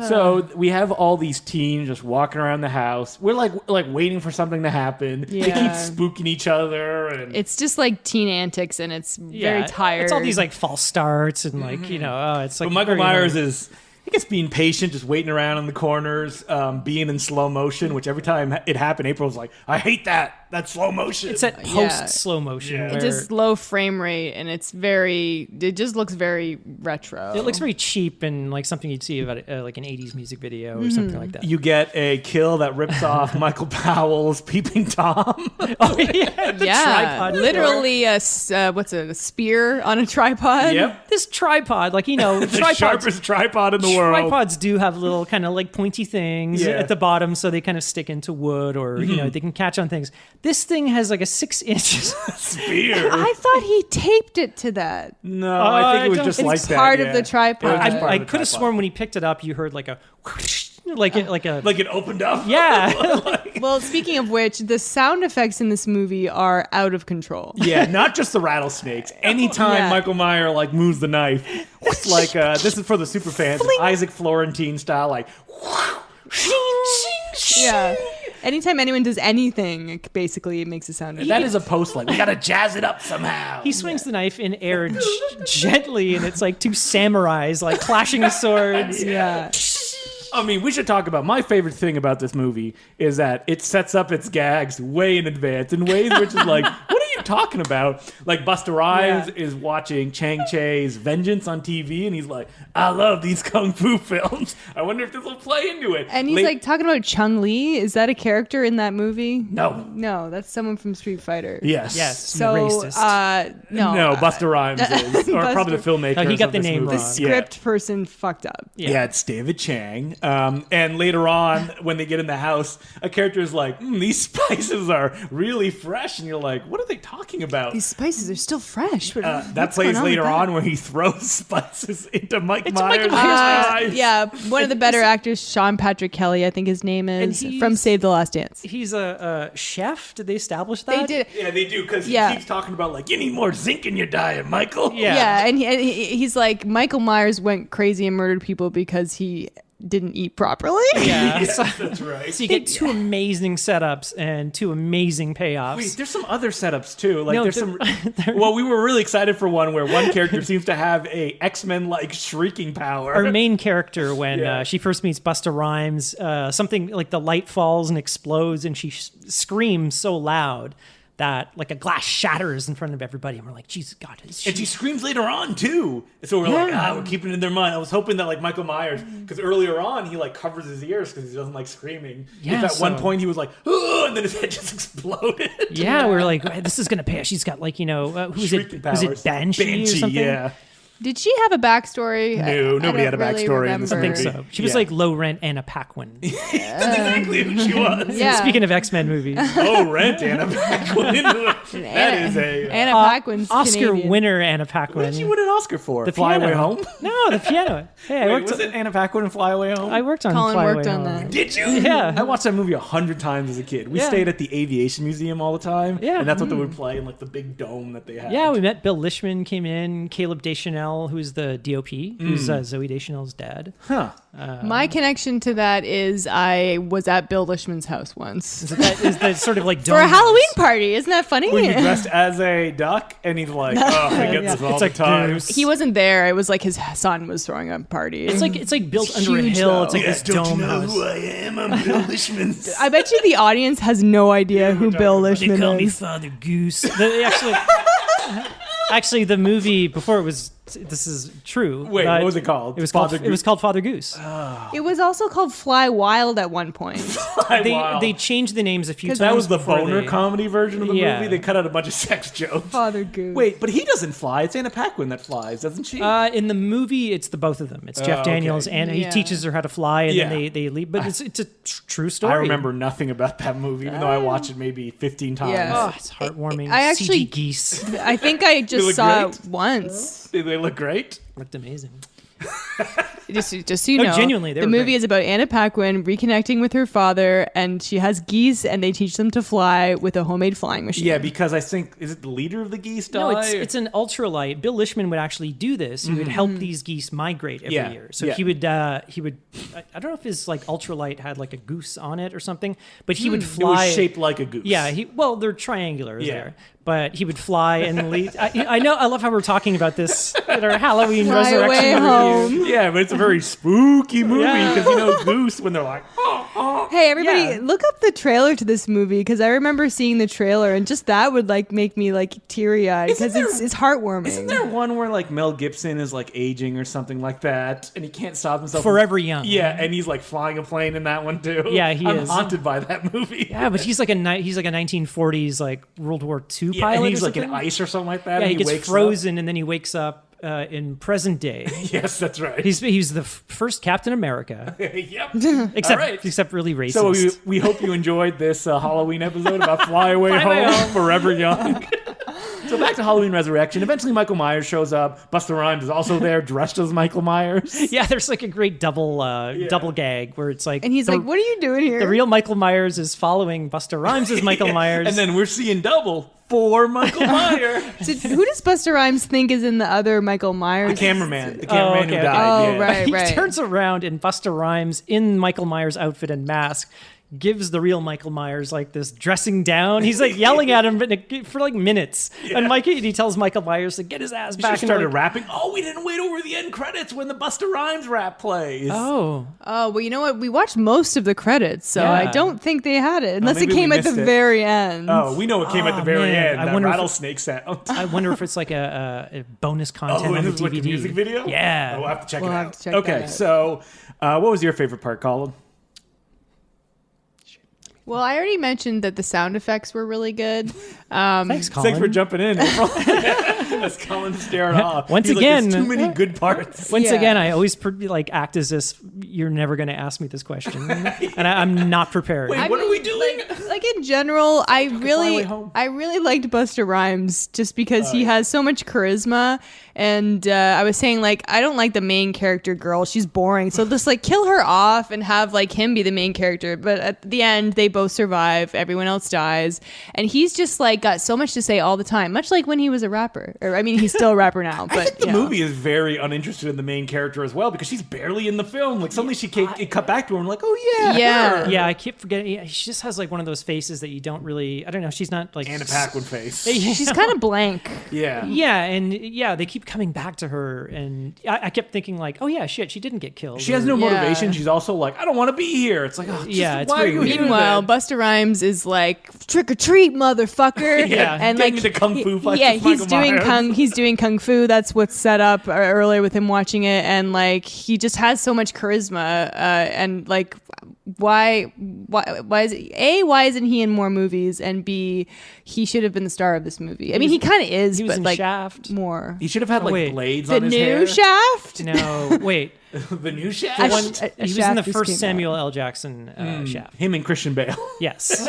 So we have all these teens just walking around the house. We're like waiting for something to happen. They keep Yeah. spooking each other, and It's just like teen antics, and it's very tired. It's all these like false starts and like, it's like. but Michael very Myers annoying. is. I guess being patient, just waiting around in the corners, being in slow motion. Which every time it happened, April's like, "I hate that slow motion." It's that post slow motion. Yeah. Where It's just low frame rate, and it just looks very retro. it looks very cheap and like something you'd see about like an 80s music video or something like that. You get a kill that rips off Michael Powell's Peeping Tom. Oh, yeah. The tripod. literally a spear on a tripod. Yep, This tripod, like, the tripods. sharpest tripod in the world. Tripods do have little kind of like pointy things Yeah. at the bottom, so they kind of stick into wood, or they can catch on things. This thing has like a 6 inches. Spear. I thought he taped it to that. No, I think it was don't- just It's like that. part of yeah. the tripod. It was just part I of the could have tripod. sworn when he picked it up, you heard like a whoosh, like a Like it opened up. yeah. Well, speaking of which, the sound effects in this movie are out of control. Yeah, not just the rattlesnakes. Anytime Yeah. Michael Meyer moves the knife, it's like this is for the super fans, Isaac Florentine style, like. Yeah. Anytime anyone does anything, basically it makes a sound. That is a post we gotta jazz it up somehow. He swings the knife in air gently, and it's like two samurais like clashing swords. Yeah. I mean, we should talk about my favorite thing about this movie is that it sets up its gags way in advance in ways which is like, what are you talking about? Like Busta Rhymes is watching Chang Che's Vengeance on TV, and he's like, I love these kung fu films. I wonder if this will play into it. And he's like talking about Chung Li. Is that a character in that movie? No. No, that's someone from Street Fighter. Yes. So, racist. no. No, Busta Rhymes is, or probably the filmmaker. Oh, he got the of this name movie. wrong. The script person fucked up. Yeah, it's David Chang. And later on, when they get in the house, a character is like, these spices are really fresh. And you're like, what are they talking about? These spices are still fresh. That What's plays going later with that? on where he throws spices into Mike Into Myers' Michael Myers' eyes. Yeah, one of the better actors, Sean Patrick Kelly, I think his name is, he's- from Save the Last Dance. He's a chef. Did they establish that? They did. Yeah, they do, because Yeah. he keeps talking about, you need more zinc in your diet, Michael. Yeah. And he's like, Michael Myers went crazy and murdered people because he didn't eat properly. Yeah. Yes, So, that's right. so you get two amazing setups and two amazing payoffs. Wait, there's some other setups too. No, There's some. Well, we were really excited for one where one character seems to have a X-Men like shrieking power. Our main character, when Yeah. she first meets Busta Rhymes, something like the light falls and explodes, and she screams so loud that like a glass shatters in front of everybody, and we're like, Jesus God. And she screams later on too. So we're like, we're keeping it in their mind. I was hoping that Michael Myers, because earlier on he covers his ears because he doesn't like screaming. Yeah, If at one so- point he was like, "Ugh," and then his head just exploded. Yeah, we were like, this is gonna pay. She's got like, who's Shrieking it? Was powers. it Banshee or something? Yeah. Did she have a backstory? No, nobody had a don't really backstory in this I think remember. so. She was Yeah. like low rent Anna Paquin. That's exactly who she was. Yeah. Speaking of X-Men movies, Oh, rent Anna Paquin. That is a. Anna Paquin's Oscar Canadian. winner Anna What Paquin. did she win an Oscar for? The Fly Away piano. Home? No, the piano. Hey, I Wait, worked. was it Anna Paquin and Fly Away Home? I worked on. Colin Fly worked Away on Home. that. Did you? Yeah. I watched that movie 100 times as a kid. We Yeah. stayed at the Aviation Museum all the time. Yeah. And that's what they would play in the big dome that they had. Yeah, we met Bill Lishman came in, Caleb Deschanel, who's the DOP, who's Zoe Deschanel's dad. Huh. My connection to that is I was at Bill Lishman's house once Is the sort of like for a Halloween party. Isn't that funny? When you dressed as a duck, and he's like, oh, I get this all It's the like time. Goose. He wasn't there. It was like his son was throwing a party. It's like built It's under a huge, hill. though. It's like this dome house. I am? I'm Bill Lishman. I bet you the audience has no idea who Bill They Lishman call me is. Father Goose. Actually, the movie before it was. This is true. Wait, but what was it called? It was Father called. It was called Father Goose. It was also called Fly Wild at one point. They changed the names a few times. That was the before boner they- comedy version of the Yeah. movie. They cut out a bunch of sex jokes. Father Goose. Wait, but he doesn't fly. It's Anna Paquin that flies, doesn't she? In the movie, it's the both of them. It's Jeff okay. Daniels, and he Yeah. teaches her how to fly, and Yeah. then they leave. But it's a true story. I remember nothing about that movie, even though I watched it maybe 15 times. Yeah. Oh, it's heartwarming. I actually- CG geese I think I just look saw great. it once. Did they look great? looked amazing. Just so you know, genuinely, they the were movie great. is about Anna Paquin reconnecting with her father, and she has geese, and they teach them to fly with a homemade flying machine. Yeah, because I think, is it the leader of the geese die? No, it's an ultralight. Bill Lishman would actually do this. He would help these geese migrate every Yeah, year. So yeah. he would. I don't know if his like ultralight had like a goose on it or something, but he would It fly. was shaped like a goose. Yeah, they're triangular Yeah. there. But he would fly and lead. I know. I love how we're talking about this at our Halloween Fly away resurrection review. home. Yeah, but it's a very spooky movie Yeah. because you know Goose when they're like, Hey, everybody, Yeah. look up the trailer to this movie because I remember seeing the trailer, and just that would like make me like teary eyed because it's heartwarming. isn't there one where like Mel Gibson is like aging or something like that, and he can't stop himself Forever Young. Yeah, and he's like flying a plane in that one too. Yeah, he I'm is. haunted by that movie. Yeah, but he's like a 1940s like World War II Yeah, pilot. and he's or like something. in ice or something like that. Yeah, and he gets wakes frozen and then he wakes up in present day. Up. Yes, that's right. He's the first Captain America, Yep. except All right. except really racist. So we hope you enjoyed this Halloween episode about Fly Away Fly Away Home, Home. Forever Young. So back to Halloween Resurrection. Eventually Michael Myers shows up. Busta Rhymes is also there dressed as Michael Myers. Yeah, there's like a great double gag where it's like, and he's like, "What are you doing here?" the real Michael Myers is following Busta Rhymes as Michael Myers, And then we're seeing double for Michael Myers. So who does Busta Rhymes think is in the other Michael Myers? The cameraman. The cameraman okay, who okay. died. Oh, yeah. right. he turns around and Busta Rhymes in Michael Myers outfit and mask gives the real Michael Myers like this dressing down. He's like yelling at him for like minutes, and he tells Michael Myers to get his ass He back. just and, started like, rapping. Oh, we didn't wait over the end credits when the Busta Rhymes rap plays. Oh, well, you know what? We watched most of the credits, so Yeah. I don't think they had it unless it maybe we came at the missed it. very end. Oh, we know it came at the very man. end. I That wonder if- rattlesnake sound. I wonder if it's like a bonus content Oh, on and the this is like DVD. the music video? Yeah. Oh, we'll have to check We'll it have out. to check that Okay, out. so what was your favorite part, Colin? Well, I already mentioned that the sound effects were really good. Thanks, Colin. Thanks for jumping in, April. That's Colin staring off. Once He's like, again- there's too many good parts. Once Yeah. again, I always act as this. You're never going to ask me this question, and I'm not prepared. Wait, what are we doing? Like in general, I Fly Away really Home. liked Busta Rhymes just because he has so much charisma. And I was saying, like, I don't like the main character girl. She's boring. So just like kill her off and have like him be the main character. But at the end, they both survive. Everyone else dies. And he's just like got so much to say all the time, much like when he was a rapper. Or I mean, he's still a rapper now. But I think the you know. movie is very uninterested in the main character as well because she's barely in the film. Like suddenly it cut back to her and like, oh yeah, Yeah. her. Yeah, I keep forgetting. Yeah, she just has like one of those faces that you don't really. I don't know. She's not like Anna Paquin face. She's kind of blank. Yeah. Yeah, and they keep coming back to her, and I kept thinking like, oh yeah, shit, she didn't get killed. She has no Yeah. motivation. She's also like, I don't want to be here. It's like, oh, just, Yeah, it's why very are you weird. here Meanwhile, then? Busta Rhymes is like trick or treat, motherfucker. Yeah, and getting like into kung fu fights yeah, with he's Michael doing Myers. he's doing kung fu. That's what's set up earlier with him watching it, and like he just has so much charisma. And like, why is it, why isn't he in more movies? And B, he should have been the star of this movie. I mean, he kind of is, he was but in like Shaft. more. He should have had like wait. blades The on his new hair. Shaft. No, wait. The new Shaft. A One, sh- a he was in Shaft the just first came Samuel L. Jackson Shaft. Him and Christian Bale. Yes.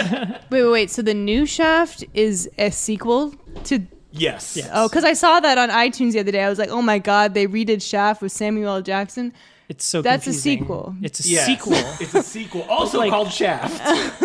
Wait. So the new Shaft is a sequel to. Yes. Yes. Oh, because I saw that on iTunes the other day. I was like, oh my god, they redid Shaft with Samuel L. Jackson. It's so That's a confusing. sequel. It's a Yes. sequel. It's a sequel, also Like- called Shaft.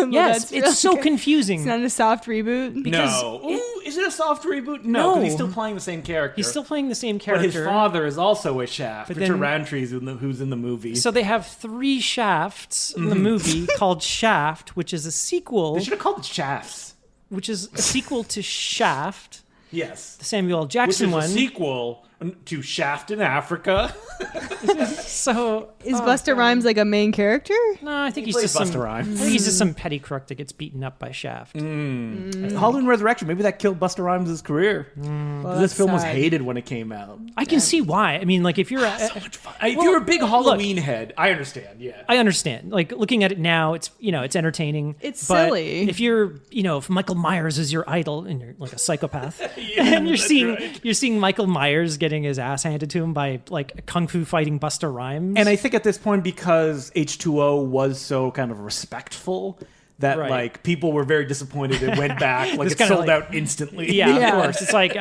Yes, that's it's so really good. confusing. It's not a soft reboot. No. Ooh, is it a soft reboot? No, because he's still playing the same character. He's still playing the same But character. his father is also a Shaft. But Richard then- Roundtree's who's in the movie. So they have 3 Shafts in the movie called Shaft, which is a sequel, they should have called it Shafts. which is a sequel to Shaft, Yes. the Samuel L. Which Jackson is a one. sequel to Shaft in Africa. So Is Busta Rhymes like a main character? no, I think he's plays just Busta Rhymes. I think he's just some petty crook that gets beaten up by Shaft. Halloween Resurrection, maybe that killed Busta Rhymes' career. Well, This that's film was sad. hated when it came out. I can see why. I mean, like if you're So much fun. If you're a big Halloween head, I understand. Yeah. I understand. Like looking at it now, it's it's entertaining. It's but silly. If you're if Michael Myers is your idol and you're like a psychopath, and you're that's seeing right. you're seeing Michael Myers getting his ass handed to him by like kung fu fighting Busta Rhymes, And I think at this point, because H2O was so kind of respectful, that Right. like people were very disappointed it went back. Like It's it kinda sold like- out instantly. Yeah, Yeah. of course. It's like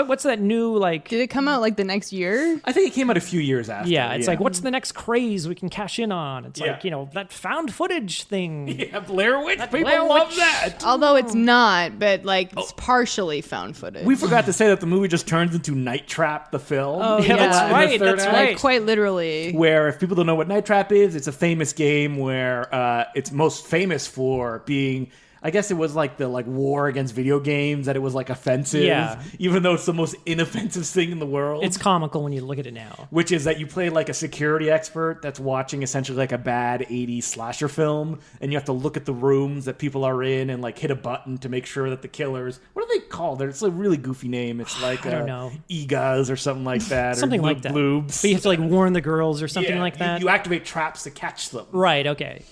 what's that new like? Did it come out like the next year? I think it came out a few years after. Yeah, it's like what's the next craze we can cash in on? It's Yeah. like that found footage thing. Yeah, Blair Witch. People Blair love Witch. that. Although it's not, but like it's partially found footage. We forgot to say that the movie just turns into Night Trap, the film. Oh, Yeah, that's yeah. right. third That's act. right. Like quite literally. Where, if people don't know what Night Trap is, it's a famous game where it's most famous for being, I guess it was like the war against video games, that it was like offensive, Yeah. even though it's the most inoffensive thing in the world. It's comical when you look at it now. Which is that you play like a security expert that's watching essentially like a bad 80s slasher film, and you have to look at the rooms that people are in and like hit a button to make sure that the killers, what are they called? It's a really goofy name. It's like I don't know. Egas or something like that. Something or like that. Bloobs. But you have to like warn the girls or something Yeah, like that. You activate traps to catch them. Right. Okay.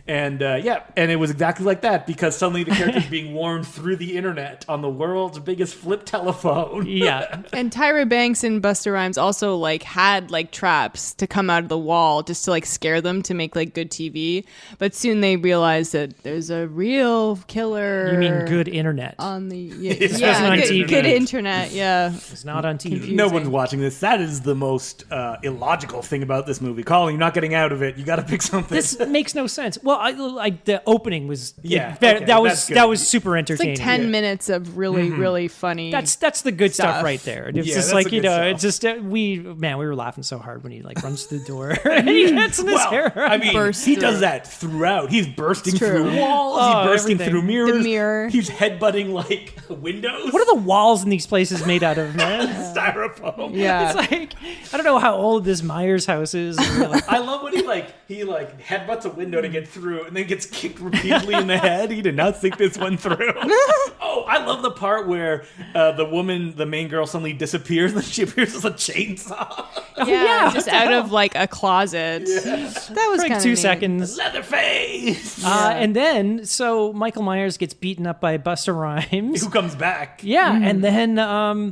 And and it was exactly like that, because suddenly the character's being warned through the internet on the world's biggest flip telephone. Yeah. And Tyra Banks and Busta Rhymes also like had like traps to come out of the wall just to like scare them to make like good TV. But soon they realized that there's a real killer. You mean good internet? on the It yeah, wasn't on good, TV. good internet. Yeah. It's not on TV. Confused. No one's watching this. That is the most illogical thing about this movie. Colin, you're not getting out of it. You got to pick something. This makes no sense. Well, like the opening was Yeah, that okay, was that's good. that was super It's entertaining. like 10 minutes of really, really funny. That's the good stuff stuff. right there. It's Yeah, just that's like the good it's just we were laughing so hard when he like runs through the door and he gets in his hair. I mean, Bursts he through. does that throughout. He's bursting It's true. through walls. Oh, He's bursting everything. through mirrors. The mirror. He's headbutting like windows. What are the walls in these places made out of, man? styrofoam? yeah. It's like I don't know how old this Myers house is. Or, like, I love when he headbutts a window to get through and then gets kicked repeatedly in the head. He did not think this one through. Oh, I love the part where the main girl, suddenly disappears and she appears as a chainsaw. Yeah, just what the out hell? of like a closet. That was for like kind 2 seconds. Leatherface! And then, so Michael Myers gets beaten up by Busta Rhymes. Who comes back? Yeah, and then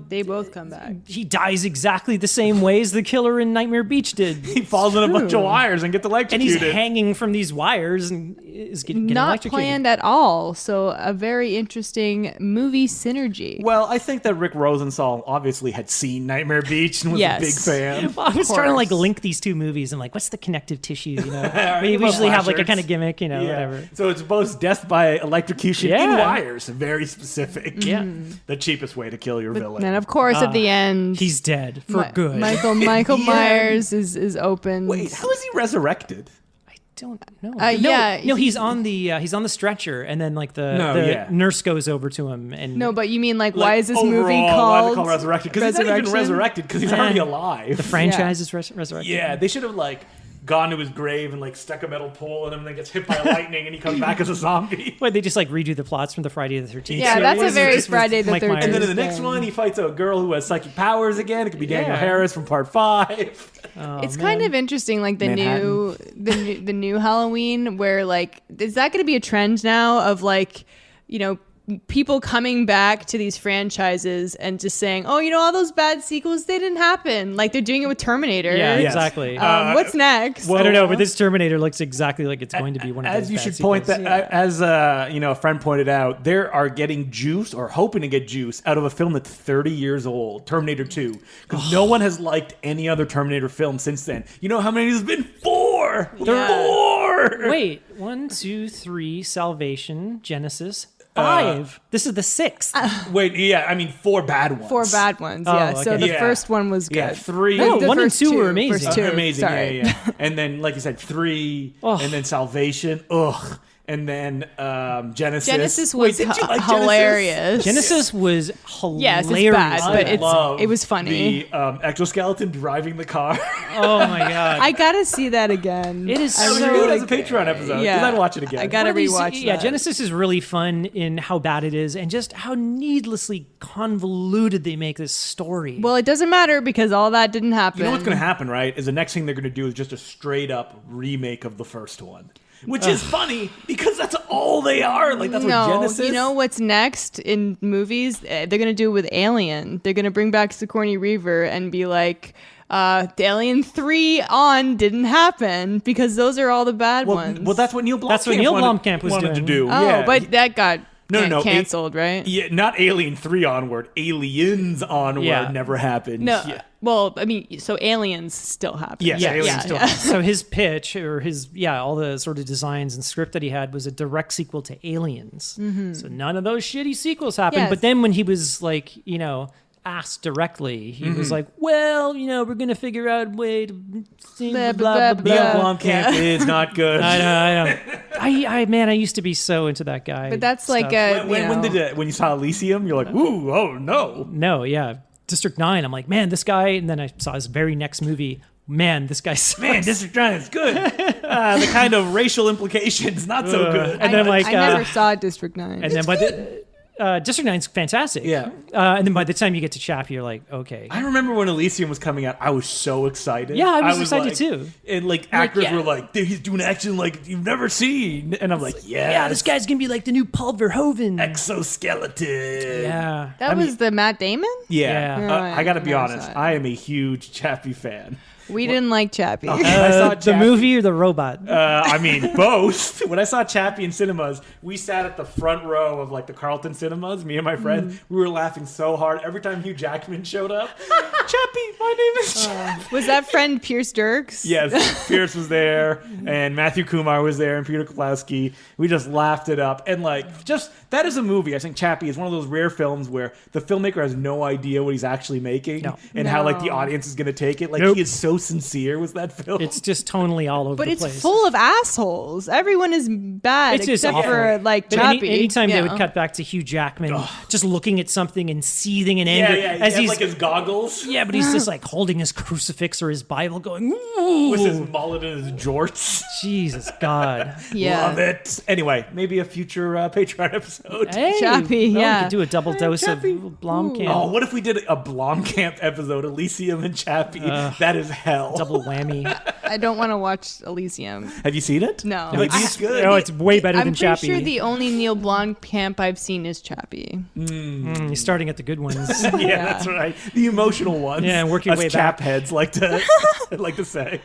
They both come back. he dies exactly the same way as the killer in Nightmare Beach did. He falls in a bunch of wires and gets And electrocuted. he's hanging from these wires and is getting Not electrocuted. planned at all. So a very interesting movie synergy. Well, I think that Rick Rosenthal obviously had seen Nightmare Beach and was Yes. a big fan. Well, I was trying to like course. link these two movies and like, what's the connective tissue? You know, Right, we well, usually have like a flashers. kind of gimmick, whatever. So it's both death by electrocution in Yeah. wires, very specific. Yeah, The cheapest way to kill your villain. And of course, at the end, he's dead for Mi- good. Michael Yeah. Myers is open. Wait, how is he resurrected? I don't know. yeah, no, he's on the stretcher, and then like the yeah. nurse goes over to him, and No, but you mean like why is this overall, movie why is called it called Resurrected? Because he's not even Resurrection? resurrected because he's already alive. the franchise is resurrected. Yeah, they should have gone to his grave and stuck a metal pole in him and then gets hit by lightning and he comes back as a zombie. Wait, they just like redo the plots from the Friday the 13th. Yeah, So that's what a is it, very just with Friday the Mike Myers? 13th. And then in the next thing. one, he fights a girl who has psychic powers again. It could be Daniel Yeah. Harris from Part 5. It's kind of interesting, like the Manhattan. the new Halloween, where like is that going to be a trend now of people coming back to these franchises and just saying, oh, all those bad sequels, they didn't happen. Like they're doing it with Terminator. Yeah, Yes. exactly. What's next? well, I don't know, but this Terminator looks exactly like it's going to be one of those. As you bad should sequels. point that, as a friend pointed out, they are getting juice or hoping to get juice out of a film that's 30 years old, Terminator 2, because no one has liked any other Terminator film since then. You know how many there's been? 4. Yeah. 4. Wait, 1, 2, 3, Salvation, Genesis, 5. This is the 6th. Wait, yeah, I mean 4 bad ones. 4 bad ones. Oh, Yeah. So okay. the Yeah. first one was good. Yeah, 3. No, The 1 and first 2 were two, amazing. first two. Amazing, Sorry. yeah. And then, like you said, 3, Ugh. and then Salvation, ugh. And then Genesis. Genesis Wait, was didn't you like hilarious. Genesis was hilarious. Yes, it's bad, I but love it was funny. The exoskeleton driving the car. Oh my god. I gotta see that again. It is I was so gonna do it as a Patreon episode. Yeah. Because I'd watch it again. I gotta One of these- rewatch Yeah, that. Genesis is really fun in how bad it is and just how needlessly convoluted they make this story. Well, it doesn't matter because all that didn't happen. You know what's going to happen, right? Is the next thing they're going to do is just a straight up remake of the first one. Which is funny because that's all they are. Like, that's No, what Genesis. you know what's next in movies? They're gonna do it with Alien. They're gonna bring back Sigourney Weaver and be like, The Alien 3 on didn't happen because those are all the bad ones. Well, that's what Neil Blomkamp was wanted to doing. do. Oh, yeah. but that got No. canceled, right? Yeah, not Alien 3 onward. Aliens onward never happened. No. Yeah. Well, I mean, so Aliens still happen. Yes, Yeah, Aliens still happen. So his pitch or all the sort of designs and script that he had was a direct sequel to Aliens. So none of those shitty sequels happened. Yes. But then when he was like, asked directly, he was like, well, we're going to figure out a way to sing blah, blah, blah, Neil blah. Blomkamp is not good. I know. I used to be so into that guy. But that's like stuff. When you saw Elysium, you're like, ooh, oh no. No, yeah. District 9, I'm like, man, this guy, and then I saw his very next movie. Man, this guy sucks. Man, District 9 is good. The kind of racial implications, not so good. And then I never saw District 9. And then by the District 9's fantastic. Yeah. And then by the time you get to Chappie, you're like, okay. I remember when Elysium was coming out, I was so excited. Yeah, I was excited like- too. And actors yeah. were like, dude, he's doing action like you've never seen. And I'm like, Yeah, this guy's going to be like the new Paul Verhoeven. exoskeleton. Yeah. That was the Matt Damon? Yeah. Yeah. I got to be Never honest. saw it. I am a huge Chappie fan. We didn't like Chappie. I saw The Chappie- movie or the robot? I mean, both. When I saw Chappie in cinemas, we sat at the front row of the Carlton cinemas, me and my friend. We were laughing so hard every time Hugh Jackman showed up. Chappie, my name is Chappie. Was that friend Pierce Dirks? Yes, Pierce was there, and Matthew Kumar was there, and Peter Kowalski. We just laughed it up. And that is a movie. I think Chappie is one of those rare films where the filmmaker has no idea what he's actually making and how the audience is going to take it. Nope. He is so sincere with that film. It's just tonally all over But the it's place. full of assholes. Everyone is bad It's just except awful. for But Chappie. anytime they Yeah. would cut back to Hugh Jackman just looking at something and seething in anger as he's his goggles. Yeah, but he's just holding his crucifix or his Bible going, ooh. With his mullet and his jorts. Jesus God. Yeah. Love it. Anyway, maybe a future Patreon episode. Hey, Chappie, well, yeah. we could do a double dose Chappie. of Blomkamp. Oh, what if we did a Blomkamp episode, Elysium and Chappie? That is hell. Double whammy. I don't want to watch Elysium. Have you seen it? No. Maybe it's good. Oh, it's way better I'm than pretty Chappie. sure the only Neil Blomkamp I've seen is Chappie. You're starting at the good ones. Yeah, that's right. The emotional ones. Yeah, and work your Us way chap back. heads like to say.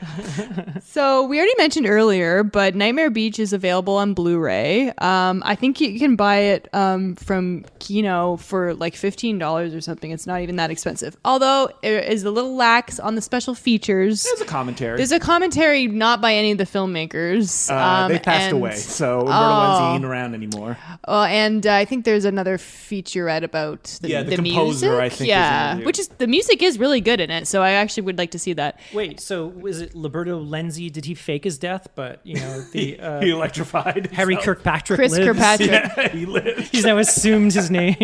So we already mentioned earlier, but Nightmare Beach is available on Blu-ray. I think you can buy it from Kino for $15 or something. It's not even that expensive. Although it is a little lax on the special features. There's a commentary. There's a commentary not by any of the filmmakers. They passed and- away, so Umberto Lenzi ain't around anymore. And I think there's another featurette about the composer, music. I think, is in Yeah, it. which is the music is really good in it. So I actually would like to see that. Wait, so was it Roberto Lenzi? Did he fake his death? But, the He electrified. Harry himself. Kirkpatrick Chris lives. Kirkpatrick. Yeah, he lived. He's now assumed his name.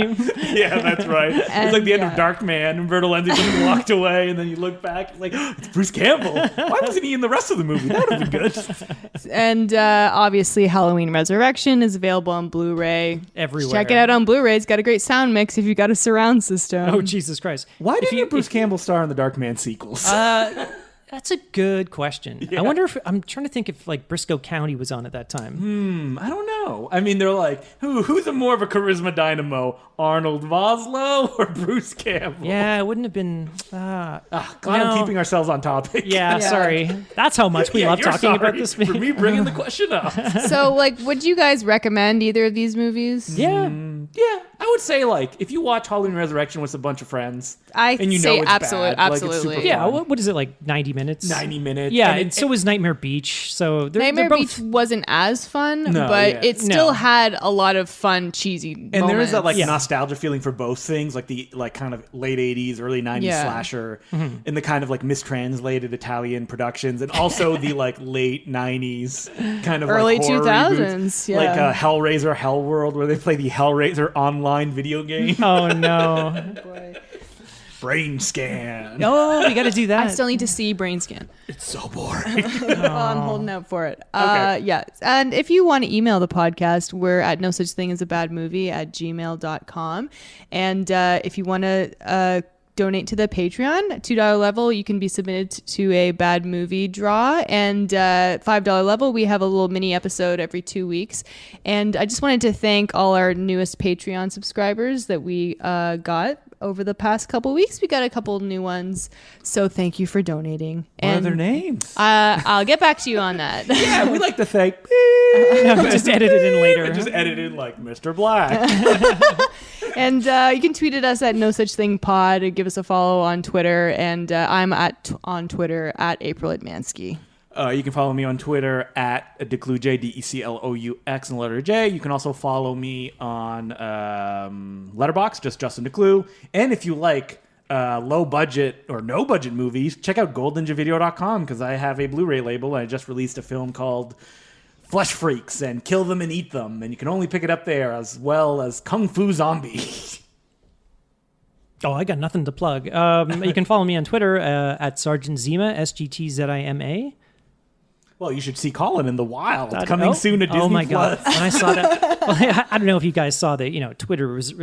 Yeah, that's right. It's like the end yeah. of Dark Man. Umberto Lenzi just walked away, and then you look back, it's like, it's Bruce Campbell. Why wasn't he in the rest of the movie? That would have been good. And obviously, Halloween Resurrection is available on Blu-ray. Everywhere. Check it out on Blu-ray. It's got a great sound mix if you got a surround system. Oh, Jesus Christ. Why If didn't you Bruce Campbell star in the Dark Man sequels? That's a good question. I wonder if I'm trying to think if Briscoe County was on at that time. I don't know. I mean, they're like, who's a more of a charisma dynamo, Arnold Vosloo or Bruce Campbell? Yeah, it wouldn't have been. Glad I'm keeping ourselves on topic. Yeah, sorry. That's how much we love you're talking about sorry this for movie. me bringing the question up. So, would you guys recommend either of these movies? Yeah. Yeah, I would say if you watch Halloween Resurrection with a bunch of friends, I and you say know it's absolute- bad, it's absolutely. super Yeah, fun. what is it, 90 minutes? 90 minutes. Yeah, and and so was Nightmare Beach. So Nightmare they're both, Beach wasn't as fun, No, but yeah. it still No. had a lot of fun, cheesy and there is that moments. Yeah. nostalgia feeling for both things, the kind of late 80s, early 90s Yeah. slasher, and the kind of mistranslated Italian productions, and also the late 90s kind of Early horror 2000s, reboots, yeah. Hellraiser Hellworld, where they play the Hellraiser online video game. Oh, no. Brain Scan. Oh, we got to do that. I still need to see Brain Scan. It's so boring. I'm holding out for it. Okay. Yeah. And if you want to email the podcast, we're at no such thing as a bad movie at gmail.com. And if you want to donate to the Patreon, $2 level, you can be submitted to a bad movie draw. And $5 level, we have a little mini episode every 2 weeks. And I just wanted to thank all our newest Patreon subscribers that we got. over the past couple weeks. We got a couple new ones. So thank you for donating. What are their names? I'll get back to you on that. Yeah, we like to thank. Just edit it in later. Just edit in like Mr. Black. And you can tweet at us at No Such Thing Pod. Give us a follow on Twitter. And I'm on Twitter at April Admansky. You can follow me on Twitter at Decloux, DECLOUX and the letter J. You can also follow me on Letterboxd, just Justin Decloux. And if you like low budget or no budget movies, check out goldninjavideo.com because I have a Blu-ray label. I just released a film called Flesh Freaks and Kill Them and Eat Them. And you can only pick it up there, as well as Kung Fu Zombie. Oh, I got nothing to plug. You can follow me on Twitter at Sergeant Zima, SGTZIMA. Well, you should see Colin in the Wild. Coming soon to Disney+. Oh my God! When I saw that, I don't know if you guys saw that. Twitter was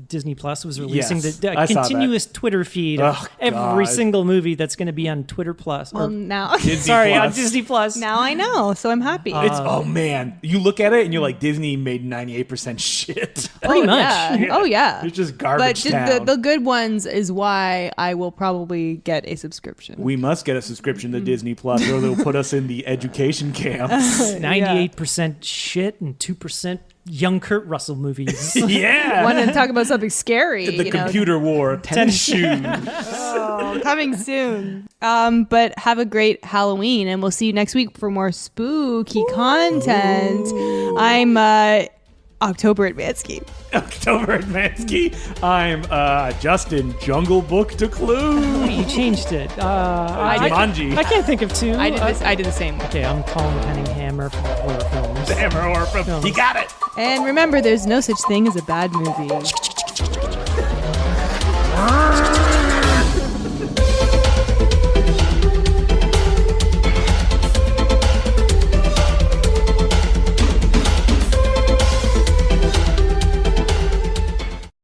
Disney Plus was releasing the continuous Twitter feed of every single movie that's going to be on Twitter Plus. Well, now, on Disney Plus. Now I know, so I'm happy. Oh man, you look at it and you're like, Disney made 98% shit. Pretty much. Yeah. Oh yeah, It's just garbage. But town. the good ones is why I will probably get a subscription. We must get a subscription to Disney Plus, or they'll put us in the education camps. 98% shit and 2% young Kurt Russell movies. Yeah. Want to talk about something scary? The computer war, tennis shoes. Coming soon. But have a great Halloween, and we'll see you next week for more spooky content. I'm October Admansky. October Admansky. I'm Justin Jungle Book Decloux. You changed it. Jumanji. I can't think of two. I did the same. Okay, I'm Colin Penningham from horror films. Hammer horror film. You got it. And remember, there's no such thing as a bad movie.